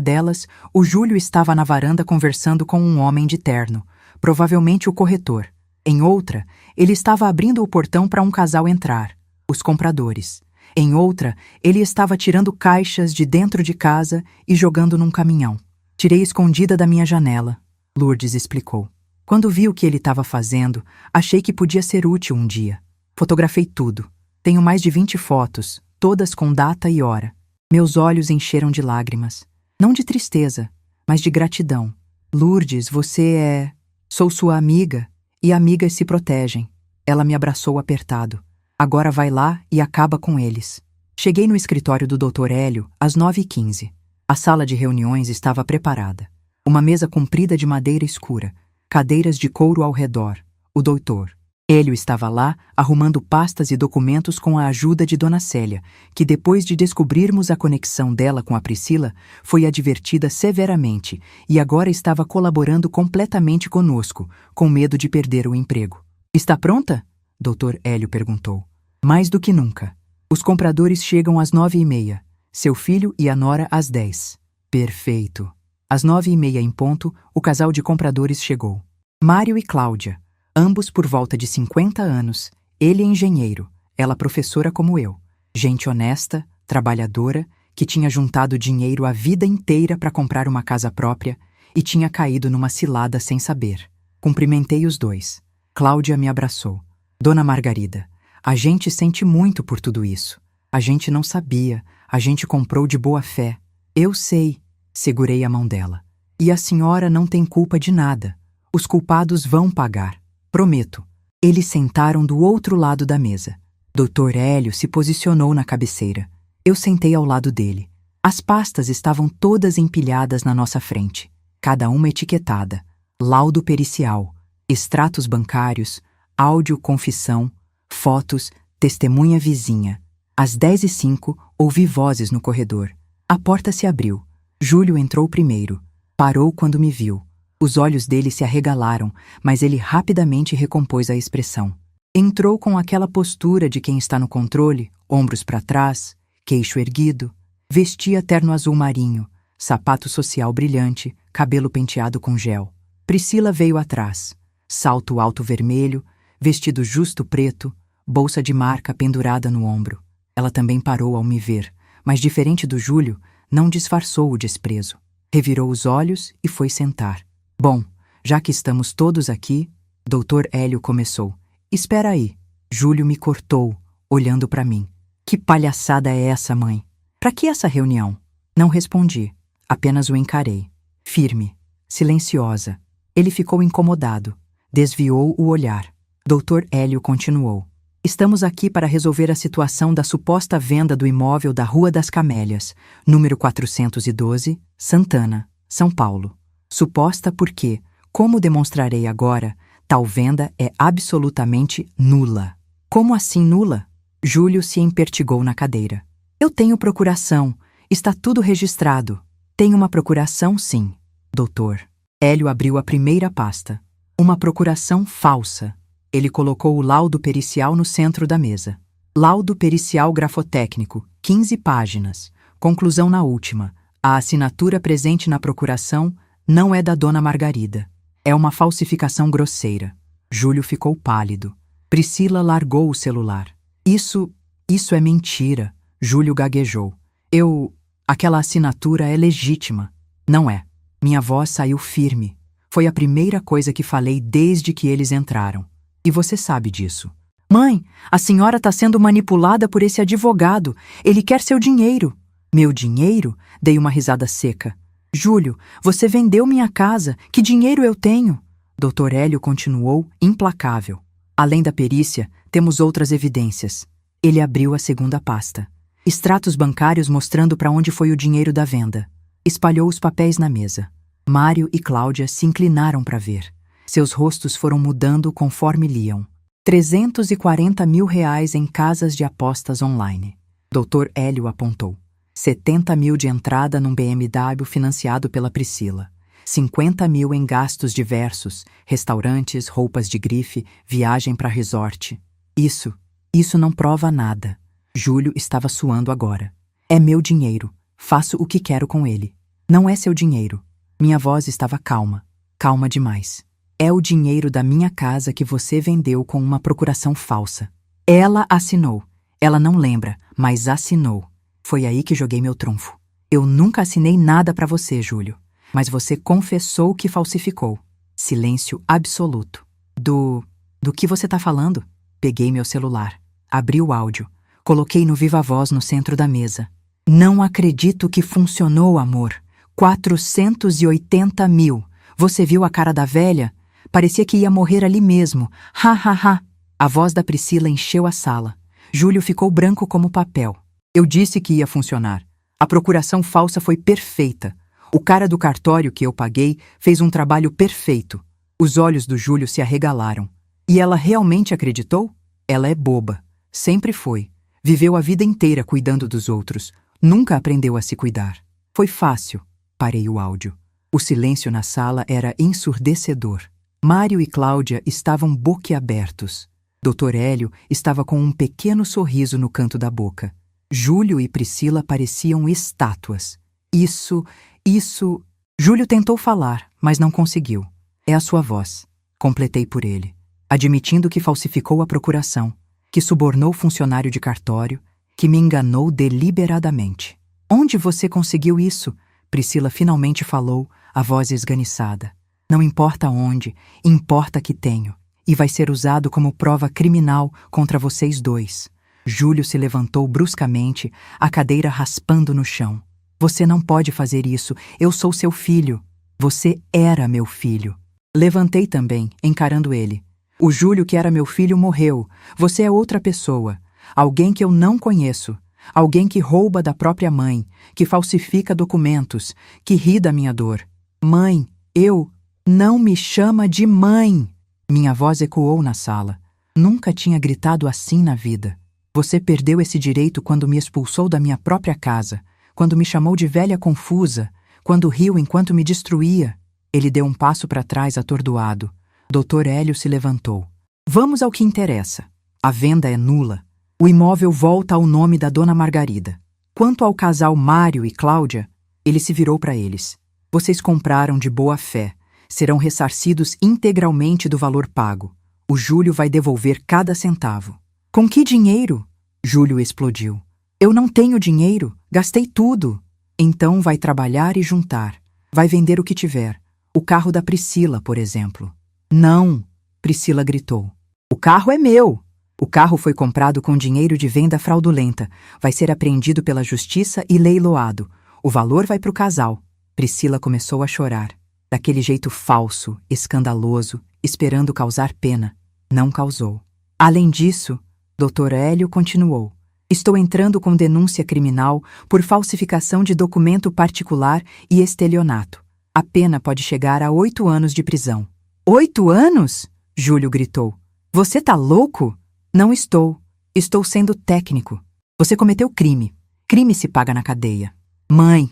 delas, o Júlio estava na varanda conversando com um homem de terno, provavelmente o corretor. Em outra, ele estava abrindo o portão para um casal entrar, os compradores. Em outra, ele estava tirando caixas de dentro de casa e jogando num caminhão. Tirei escondida da minha janela, Lourdes explicou. Quando vi o que ele estava fazendo, achei que podia ser útil um dia. Fotografei tudo. Tenho mais de 20 fotos, todas com data e hora. Meus olhos encheram de lágrimas. Não de tristeza, mas de gratidão. Lourdes, você é... Sou sua amiga, e amigas se protegem. Ela me abraçou apertado. Agora vai lá e acaba com eles. Cheguei no escritório do Dr. Hélio às 9h15. A sala de reuniões estava preparada. Uma mesa comprida de madeira escura, cadeiras de couro ao redor. O doutor Hélio estava lá, arrumando pastas e documentos com a ajuda de Dona Célia, que depois de descobrirmos a conexão dela com a Priscila, foi advertida severamente e agora estava colaborando completamente conosco, com medo de perder o emprego. Está pronta? Dr. Hélio perguntou. Mais do que nunca. Os compradores chegam às 9h30, seu filho e a nora às 10. Perfeito. Às 9h30 em ponto, o casal de compradores chegou. Mário e Cláudia. Ambos por volta de 50 anos, ele engenheiro, ela professora como eu. Gente honesta, trabalhadora, que tinha juntado dinheiro a vida inteira para comprar uma casa própria e tinha caído numa cilada sem saber. Cumprimentei os dois. Cláudia me abraçou. Dona Margarida, a gente sente muito por tudo isso. A gente não sabia, a gente comprou de boa fé. Eu sei, segurei a mão dela. E a senhora não tem culpa de nada. Os culpados vão pagar. Prometo. Eles sentaram do outro lado da mesa. Dr. Hélio se posicionou na cabeceira. Eu sentei ao lado dele. As pastas estavam todas empilhadas na nossa frente, cada uma etiquetada: laudo pericial, extratos bancários, áudio confissão, fotos, testemunha vizinha. Às 10h05, ouvi vozes no corredor. A porta se abriu. Júlio entrou primeiro. Parou quando me viu. Os olhos dele se arregalaram, mas ele rapidamente recompôs a expressão. Entrou com aquela postura de quem está no controle, ombros para trás, queixo erguido. Vestia terno azul marinho, sapato social brilhante, cabelo penteado com gel. Priscila veio atrás. Salto alto vermelho, vestido justo preto, bolsa de marca pendurada no ombro. Ela também parou ao me ver, mas diferente do Júlio, não disfarçou o desprezo. Revirou os olhos e foi sentar. Bom, já que estamos todos aqui, Dr. Hélio começou. Espera aí. Júlio me cortou, olhando para mim. Que palhaçada é essa, mãe? Para que essa reunião? Não respondi. Apenas o encarei. Firme, silenciosa. Ele ficou incomodado. Desviou o olhar. Dr. Hélio continuou. Estamos aqui para resolver a situação da suposta venda do imóvel da Rua das Camélias, número 412, Santana, São Paulo. Suposta porque, como demonstrarei agora, tal venda é absolutamente nula. Como assim nula? Júlio se empertigou na cadeira. Eu tenho procuração. Está tudo registrado. Tenho uma procuração, sim, doutor. Hélio abriu a primeira pasta. Uma procuração falsa. Ele colocou o laudo pericial no centro da mesa. Laudo pericial grafotécnico, 15 páginas. Conclusão na última. A assinatura presente na procuração não é da dona Margarida. É uma falsificação grosseira. Júlio ficou pálido. Priscila largou o celular. Isso é mentira. Júlio gaguejou. Aquela assinatura é legítima. Não é. Minha voz saiu firme. Foi a primeira coisa que falei desde que eles entraram. E você sabe disso. Mãe, a senhora está sendo manipulada por esse advogado. Ele quer seu dinheiro. Meu dinheiro? Dei uma risada seca. Júlio, você vendeu minha casa. Que dinheiro eu tenho? Dr. Hélio continuou implacável. Além da perícia, temos outras evidências. Ele abriu a segunda pasta. Extratos bancários mostrando para onde foi o dinheiro da venda. Espalhou os papéis na mesa. Mário e Cláudia se inclinaram para ver. Seus rostos foram mudando conforme liam. 340 mil reais em casas de apostas online. Dr. Hélio apontou. 70 mil de entrada num BMW financiado pela Priscila. 50 mil em gastos diversos, restaurantes, roupas de grife, viagem para resort. Isso não prova nada. Júlio estava suando agora. É meu dinheiro. Faço o que quero com ele. Não é seu dinheiro. Minha voz estava calma. Calma demais. É o dinheiro da minha casa que você vendeu com uma procuração falsa. Ela assinou. Ela não lembra, mas assinou. Foi aí que joguei meu trunfo. Eu nunca assinei nada para você, Júlio. Mas você confessou que falsificou. Silêncio absoluto. Do que você tá falando? Peguei meu celular. Abri o áudio. Coloquei no viva voz no centro da mesa. Não acredito que funcionou, amor. 480 mil. Você viu a cara da velha? Parecia que ia morrer ali mesmo. Ha, ha, ha. A voz da Priscila encheu a sala. Júlio ficou branco como papel. Eu disse que ia funcionar. A procuração falsa foi perfeita. O cara do cartório que eu paguei fez um trabalho perfeito. Os olhos do Júlio se arregalaram. E ela realmente acreditou? Ela é boba. Sempre foi. Viveu a vida inteira cuidando dos outros. Nunca aprendeu a se cuidar. Foi fácil. Parei o áudio. O silêncio na sala era ensurdecedor. Mário e Cláudia estavam boquiabertos. Dr. Hélio estava com um pequeno sorriso no canto da boca. Júlio e Priscila pareciam estátuas. Isso... Júlio tentou falar, mas não conseguiu. É a sua voz. Completei por ele. Admitindo que falsificou a procuração, que subornou funcionário de cartório, que me enganou deliberadamente. Onde você conseguiu isso? Priscila finalmente falou, a voz esganiçada. Não importa onde, importa que tenho. E vai ser usado como prova criminal contra vocês dois. Júlio se levantou bruscamente, a cadeira raspando no chão. Você não pode fazer isso. Eu sou seu filho. Você era meu filho. Levantei também, encarando ele. O Júlio que era meu filho morreu. Você é outra pessoa. Alguém que eu não conheço. Alguém que rouba da própria mãe, que falsifica documentos, que ri da minha dor. Mãe, não me chama de mãe! Minha voz ecoou na sala. Nunca tinha gritado assim na vida. Você perdeu esse direito quando me expulsou da minha própria casa, quando me chamou de velha confusa, quando riu enquanto me destruía. Ele deu um passo para trás atordoado. Dr. Hélio se levantou. Vamos ao que interessa. A venda é nula. O imóvel volta ao nome da dona Margarida. Quanto ao casal Mário e Cláudia, ele se virou para eles. Vocês compraram de boa fé. Serão ressarcidos integralmente do valor pago. O Júlio vai devolver cada centavo. Com que dinheiro? Júlio explodiu. Eu não tenho dinheiro. Gastei tudo. Então vai trabalhar e juntar. Vai vender o que tiver. O carro da Priscila, por exemplo. Não, Priscila gritou. O carro é meu. O carro foi comprado com dinheiro de venda fraudulenta. Vai ser apreendido pela justiça e leiloado. O valor vai para o casal. Priscila começou a chorar. Daquele jeito falso, escandaloso, esperando causar pena. Não causou. Além disso, Dr. Hélio continuou. Estou entrando com denúncia criminal por falsificação de documento particular e estelionato. A pena pode chegar a 8 anos de prisão. 8 anos? Júlio gritou. Você tá louco? Não estou. Estou sendo técnico. Você cometeu crime. Crime se paga na cadeia. Mãe,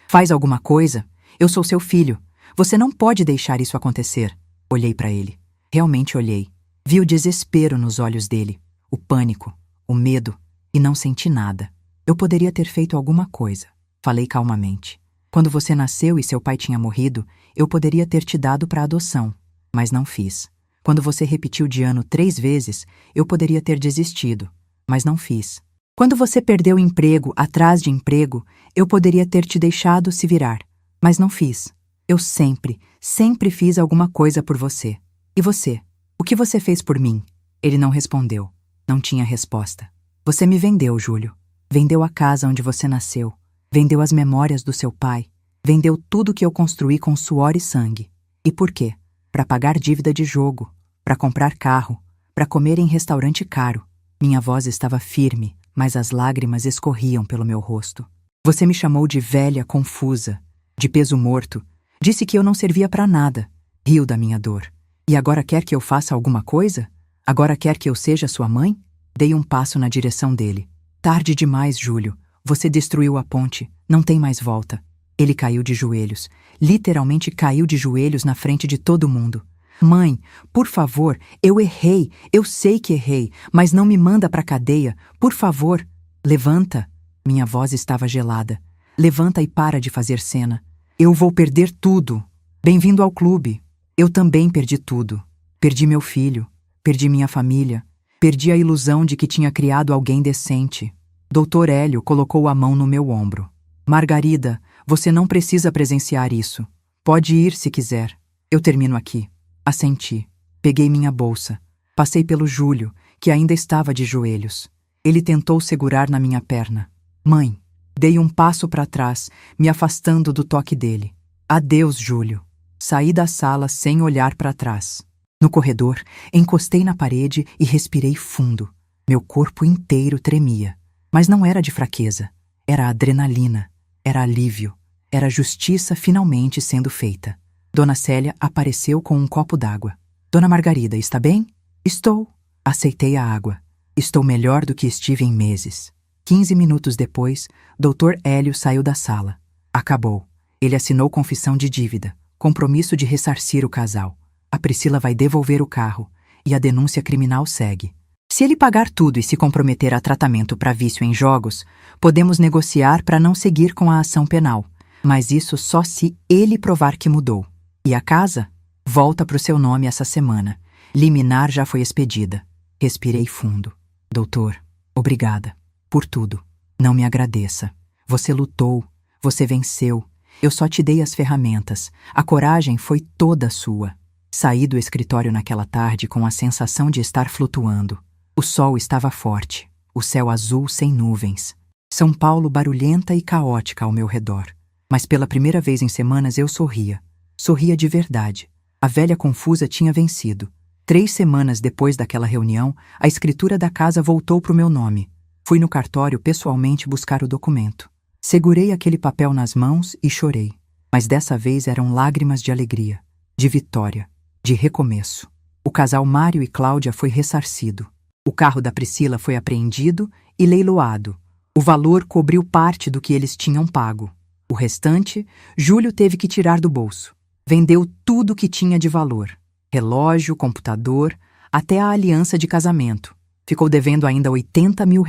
faz alguma coisa. Eu sou seu filho. Você não pode deixar isso acontecer. Olhei para ele. Realmente olhei. Vi o desespero nos olhos dele, o pânico, o medo, e não senti nada. Eu poderia ter feito alguma coisa. Falei calmamente. Quando você nasceu e seu pai tinha morrido, eu poderia ter te dado para adoção, mas não fiz. Quando você repetiu de ano 3 vezes, eu poderia ter desistido, mas não fiz. Quando você perdeu emprego atrás de emprego, eu poderia ter te deixado se virar, mas não fiz. Eu sempre fiz alguma coisa por você. E você? O que você fez por mim? Ele não respondeu. Não tinha resposta. Você me vendeu, Júlio. Vendeu a casa onde você nasceu. Vendeu as memórias do seu pai. Vendeu tudo que eu construí com suor e sangue. E por quê? Para pagar dívida de jogo, para comprar carro, para comer em restaurante caro. Minha voz estava firme, mas as lágrimas escorriam pelo meu rosto. Você me chamou de velha confusa, de peso morto. Disse que eu não servia para nada. Riu da minha dor. E agora quer que eu faça alguma coisa? Agora quer que eu seja sua mãe? Dei um passo na direção dele. Tarde demais, Júlio. Você destruiu a ponte. Não tem mais volta. Ele caiu de joelhos. Literalmente caiu de joelhos na frente de todo mundo. Mãe, por favor, eu errei. Eu sei que errei, mas não me manda pra cadeia. Por favor. Levanta. Minha voz estava gelada. Levanta e para de fazer cena. Eu vou perder tudo. Bem-vindo ao clube. Eu também perdi tudo. Perdi meu filho. Perdi minha família. Perdi a ilusão de que tinha criado alguém decente. Dr. Hélio colocou a mão no meu ombro. Margarida, você não precisa presenciar isso. Pode ir se quiser. Eu termino aqui. Assenti. Peguei minha bolsa. Passei pelo Júlio, que ainda estava de joelhos. Ele tentou segurar na minha perna. Mãe, dei um passo para trás, me afastando do toque dele. Adeus, Júlio. Saí da sala sem olhar para trás. No corredor, encostei na parede e respirei fundo. Meu corpo inteiro tremia. Mas não era de fraqueza. Era adrenalina. Era alívio. Era justiça finalmente sendo feita. Dona Célia apareceu com um copo d'água. Dona Margarida, está bem? Estou. Aceitei a água. Estou melhor do que estive em meses. 15 minutos depois, Dr. Hélio saiu da sala. Acabou. Ele assinou confissão de dívida, compromisso de ressarcir o casal. A Priscila vai devolver o carro e a denúncia criminal segue. Se ele pagar tudo e se comprometer a tratamento para vício em jogos, podemos negociar para não seguir com a ação penal. Mas isso só se ele provar que mudou. E a casa? Volta para o seu nome essa semana. Liminar já foi expedida. Respirei fundo. Doutor, obrigada. Por tudo. Não me agradeça. Você lutou. Você venceu. Eu só te dei as ferramentas. A coragem foi toda sua. Saí do escritório naquela tarde com a sensação de estar flutuando. O sol estava forte. O céu azul sem nuvens. São Paulo barulhenta e caótica ao meu redor. Mas pela primeira vez em semanas eu sorria. Sorria de verdade. A velha confusa tinha vencido. 3 semanas depois daquela reunião, a escritura da casa voltou para o meu nome. Fui no cartório pessoalmente buscar o documento. Segurei aquele papel nas mãos e chorei. Mas dessa vez eram lágrimas de alegria, de vitória, de recomeço. O casal Mário e Cláudia foi ressarcido. O carro da Priscila foi apreendido e leiloado. O valor cobriu parte do que eles tinham pago. O restante, Júlio teve que tirar do bolso. Vendeu tudo que tinha de valor. Relógio, computador, até a aliança de casamento. Ficou devendo ainda R$80 mil,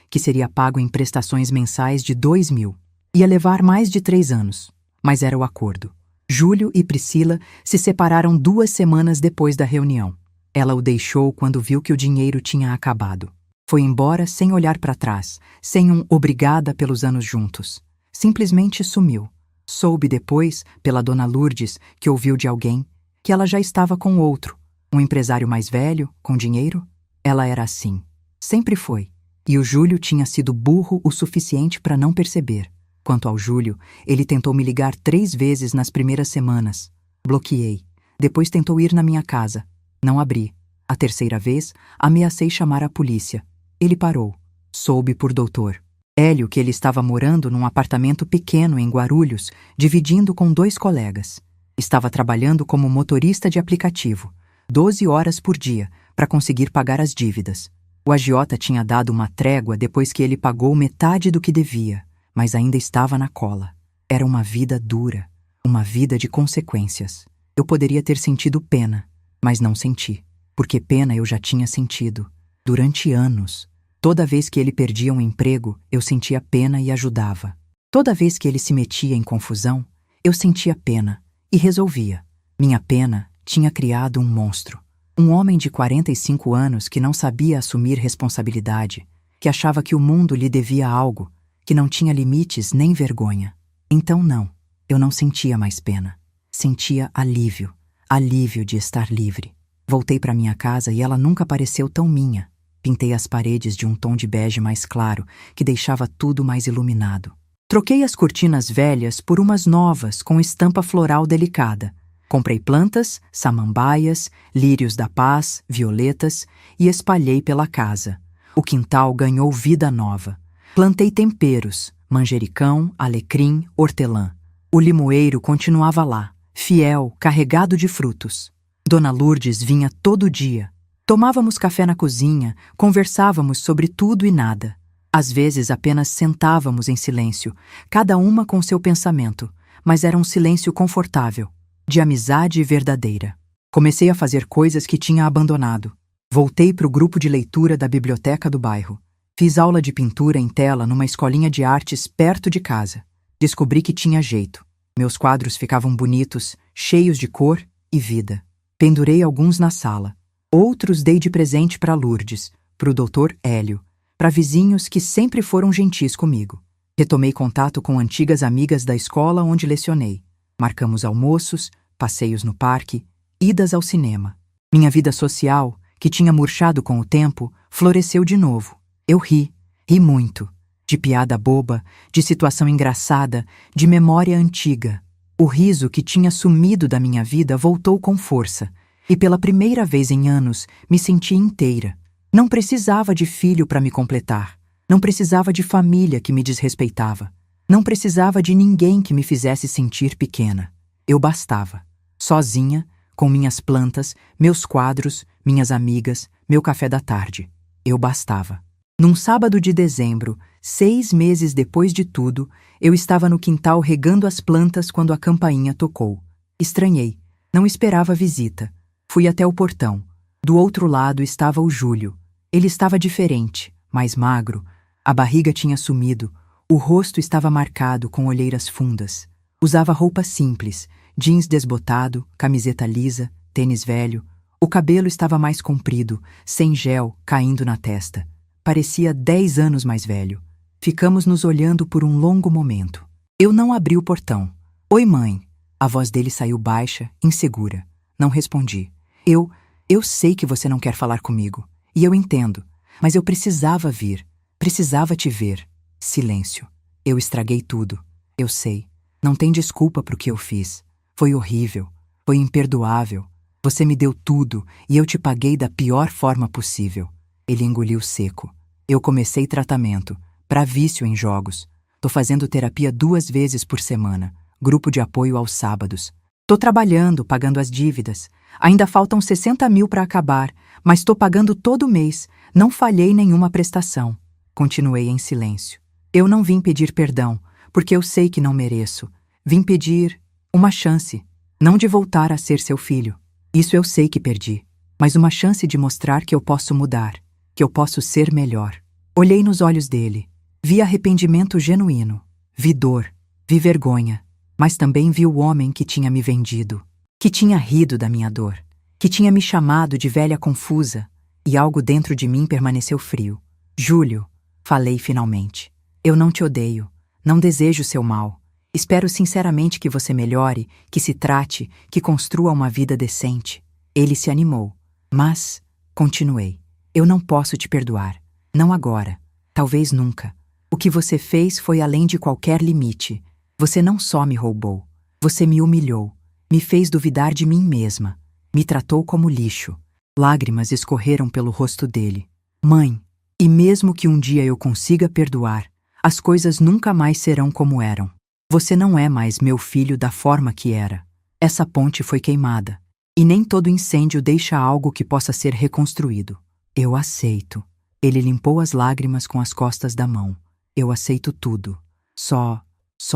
que seria pago em prestações mensais de 2 mil. Ia levar mais de 3 anos, mas era o acordo. Júlio e Priscila se separaram 2 semanas depois da reunião. Ela o deixou quando viu que o dinheiro tinha acabado. Foi embora sem olhar para trás, sem um obrigada pelos anos juntos. Simplesmente sumiu. Soube depois, pela dona Lourdes, que ouviu de alguém, que ela já estava com outro, um empresário mais velho, com dinheiro. Ela era assim. Sempre foi. E o Júlio tinha sido burro o suficiente para não perceber. Quanto ao Júlio, ele tentou me ligar 3 vezes nas primeiras semanas. Bloqueei. Depois tentou ir na minha casa. Não abri. A 3ª vez, ameacei chamar a polícia. Ele parou. Soube por doutor Hélio que ele estava morando num apartamento pequeno em Guarulhos, dividindo com 2 colegas. Estava trabalhando como motorista de aplicativo, 12 horas por dia, para conseguir pagar as dívidas. O agiota tinha dado uma trégua depois que ele pagou metade do que devia, mas ainda estava na cola. Era uma vida dura, uma vida de consequências. Eu poderia ter sentido pena, mas não senti, porque pena eu já tinha sentido, durante anos. Toda vez que ele perdia um emprego, eu sentia pena e ajudava. Toda vez que ele se metia em confusão, eu sentia pena e resolvia. Minha pena tinha criado um monstro. Um homem de 45 anos que não sabia assumir responsabilidade, que achava que o mundo lhe devia algo, que não tinha limites nem vergonha. Então não, eu não sentia mais pena. Sentia alívio, alívio de estar livre. Voltei para minha casa e ela nunca pareceu tão minha. Pintei as paredes de um tom de bege mais claro, que deixava tudo mais iluminado. Troquei as cortinas velhas por umas novas com estampa floral delicada. Comprei plantas, samambaias, lírios da paz, violetas e espalhei pela casa. O quintal ganhou vida nova. Plantei temperos, manjericão, alecrim, hortelã. O limoeiro continuava lá, fiel, carregado de frutos. Dona Lourdes vinha todo dia. Tomávamos café na cozinha, conversávamos sobre tudo e nada. Às vezes apenas sentávamos em silêncio, cada uma com seu pensamento, mas era um silêncio confortável, de amizade verdadeira. Comecei a fazer coisas que tinha abandonado. Voltei para o grupo de leitura da biblioteca do bairro. Fiz aula de pintura em tela numa escolinha de artes perto de casa. Descobri que tinha jeito. Meus quadros ficavam bonitos, cheios de cor e vida. Pendurei alguns na sala. Outros dei de presente para Lourdes, para o doutor Hélio, para vizinhos que sempre foram gentis comigo. Retomei contato com antigas amigas da escola onde lecionei. Marcamos almoços, passeios no parque, idas ao cinema. Minha vida social, que tinha murchado com o tempo, floresceu de novo. Eu ri muito. De piada boba, de situação engraçada, de memória antiga. O riso que tinha sumido da minha vida voltou com força. E pela primeira vez em anos, me senti inteira. Não precisava de filho para me completar. Não precisava de família que me desrespeitava. Não precisava de ninguém que me fizesse sentir pequena. Eu bastava. Sozinha, com minhas plantas, meus quadros, minhas amigas, meu café da tarde. Eu bastava. Num sábado de dezembro, 6 meses depois de tudo, eu estava no quintal regando as plantas quando a campainha tocou. Estranhei. Não esperava visita. Fui até o portão. Do outro lado estava o Júlio. Ele estava diferente, mais magro. A barriga tinha sumido. O rosto estava marcado com olheiras fundas. Usava roupa simples, jeans desbotado, camiseta lisa, tênis velho. O cabelo estava mais comprido, sem gel, caindo na testa. Parecia 10 anos mais velho. Ficamos nos olhando por um longo momento. Eu não abri o portão. Oi, mãe. A voz dele saiu baixa, insegura. Não respondi. Eu sei que você não quer falar comigo. E eu entendo. Mas eu precisava vir. Precisava te ver. Silêncio. Eu estraguei tudo. Eu sei. Não tem desculpa pro que eu fiz. Foi horrível. Foi imperdoável. Você me deu tudo e eu te paguei da pior forma possível. Ele engoliu seco. Eu comecei tratamento, para vício em jogos. Tô fazendo terapia 2 vezes por semana, grupo de apoio aos sábados. Tô trabalhando, pagando as dívidas. Ainda faltam 60 mil para acabar, mas tô pagando todo mês. Não falhei nenhuma prestação. Continuei em silêncio. Eu não vim pedir perdão, porque eu sei que não mereço. Vim pedir uma chance, não de voltar a ser seu filho. Isso eu sei que perdi, mas uma chance de mostrar que eu posso mudar, que eu posso ser melhor. Olhei nos olhos dele, vi arrependimento genuíno, vi dor, vi vergonha, mas também vi o homem que tinha me vendido, que tinha rido da minha dor, que tinha me chamado de velha confusa, e algo dentro de mim permaneceu frio. Júlio, falei finalmente, eu não te odeio, não desejo seu mal. Espero sinceramente que você melhore, que se trate, que construa uma vida decente. Ele se animou. Mas, continuei, eu não posso te perdoar. Não agora. Talvez nunca. O que você fez foi além de qualquer limite. Você não só me roubou. Você me humilhou. Me fez duvidar de mim mesma. Me tratou como lixo. Lágrimas escorreram pelo rosto dele. Mãe, e mesmo que um dia eu consiga perdoar, as coisas nunca mais serão como eram. Você não é mais meu filho da forma que era. Essa ponte foi queimada. E nem todo incêndio deixa algo que possa ser reconstruído. Eu aceito. Ele limpou as lágrimas com as costas da mão. Eu aceito tudo. Só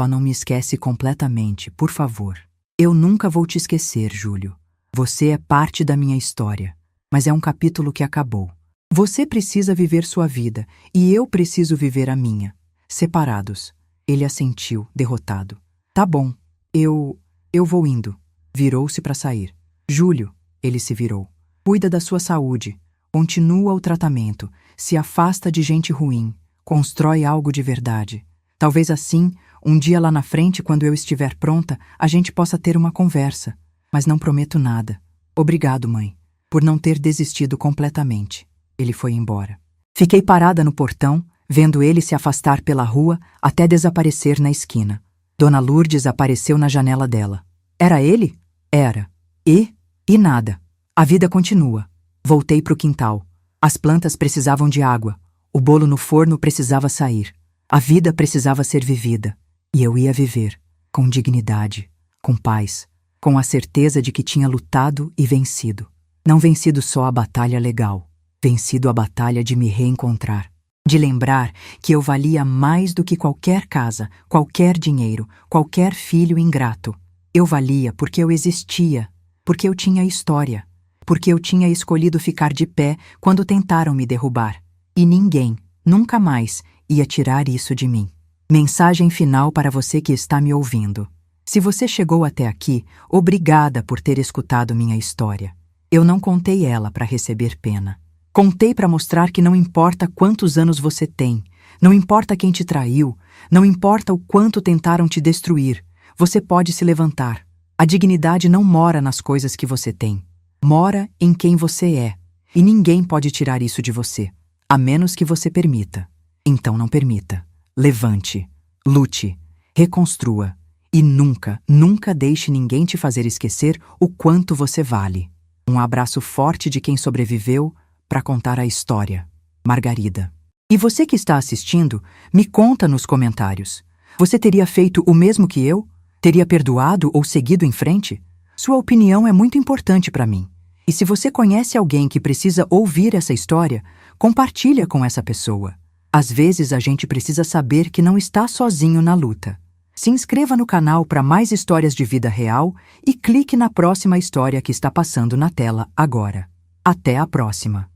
não me esquece completamente, por favor. Eu nunca vou te esquecer, Júlio. Você é parte da minha história. Mas é um capítulo que acabou. Você precisa viver sua vida e eu preciso viver a minha. Separados. Ele assentiu, derrotado. Tá bom, eu vou indo. Virou-se para sair. Júlio, ele se virou. Cuida da sua saúde. Continua o tratamento. Se afasta de gente ruim. Constrói algo de verdade. Talvez assim, um dia lá na frente, quando eu estiver pronta, a gente possa ter uma conversa. Mas não prometo nada. Obrigado, mãe, por não ter desistido completamente. Ele foi embora. Fiquei parada no portão, vendo ele se afastar pela rua até desaparecer na esquina. Dona Lourdes apareceu na janela dela. Era ele? Era. E nada. A vida continua. Voltei pro quintal. As plantas precisavam de água. O bolo no forno precisava sair. A vida precisava ser vivida. E eu ia viver. Com dignidade. Com paz. Com a certeza de que tinha lutado e vencido. Não vencido só a batalha legal. Vencido a batalha de me reencontrar. De lembrar que eu valia mais do que qualquer casa, qualquer dinheiro, qualquer filho ingrato. Eu valia porque eu existia, porque eu tinha história, porque eu tinha escolhido ficar de pé quando tentaram me derrubar. E ninguém, nunca mais, ia tirar isso de mim. Mensagem final para você que está me ouvindo. Se você chegou até aqui, obrigada por ter escutado minha história. Eu não contei ela para receber pena. Contei para mostrar que não importa quantos anos você tem, não importa quem te traiu, não importa o quanto tentaram te destruir, você pode se levantar. A dignidade não mora nas coisas que você tem, mora em quem você é, e ninguém pode tirar isso de você, a menos que você permita. Então não permita. Levante, lute, reconstrua e nunca, nunca deixe ninguém te fazer esquecer o quanto você vale. Um abraço forte de quem sobreviveu para contar a história. Margarida. E você que está assistindo, me conta nos comentários. Você teria feito o mesmo que eu? Teria perdoado ou seguido em frente? Sua opinião é muito importante para mim. E se você conhece alguém que precisa ouvir essa história, compartilha com essa pessoa. Às vezes a gente precisa saber que não está sozinho na luta. Se inscreva no canal para mais histórias de vida real e clique na próxima história que está passando na tela agora. Até a próxima!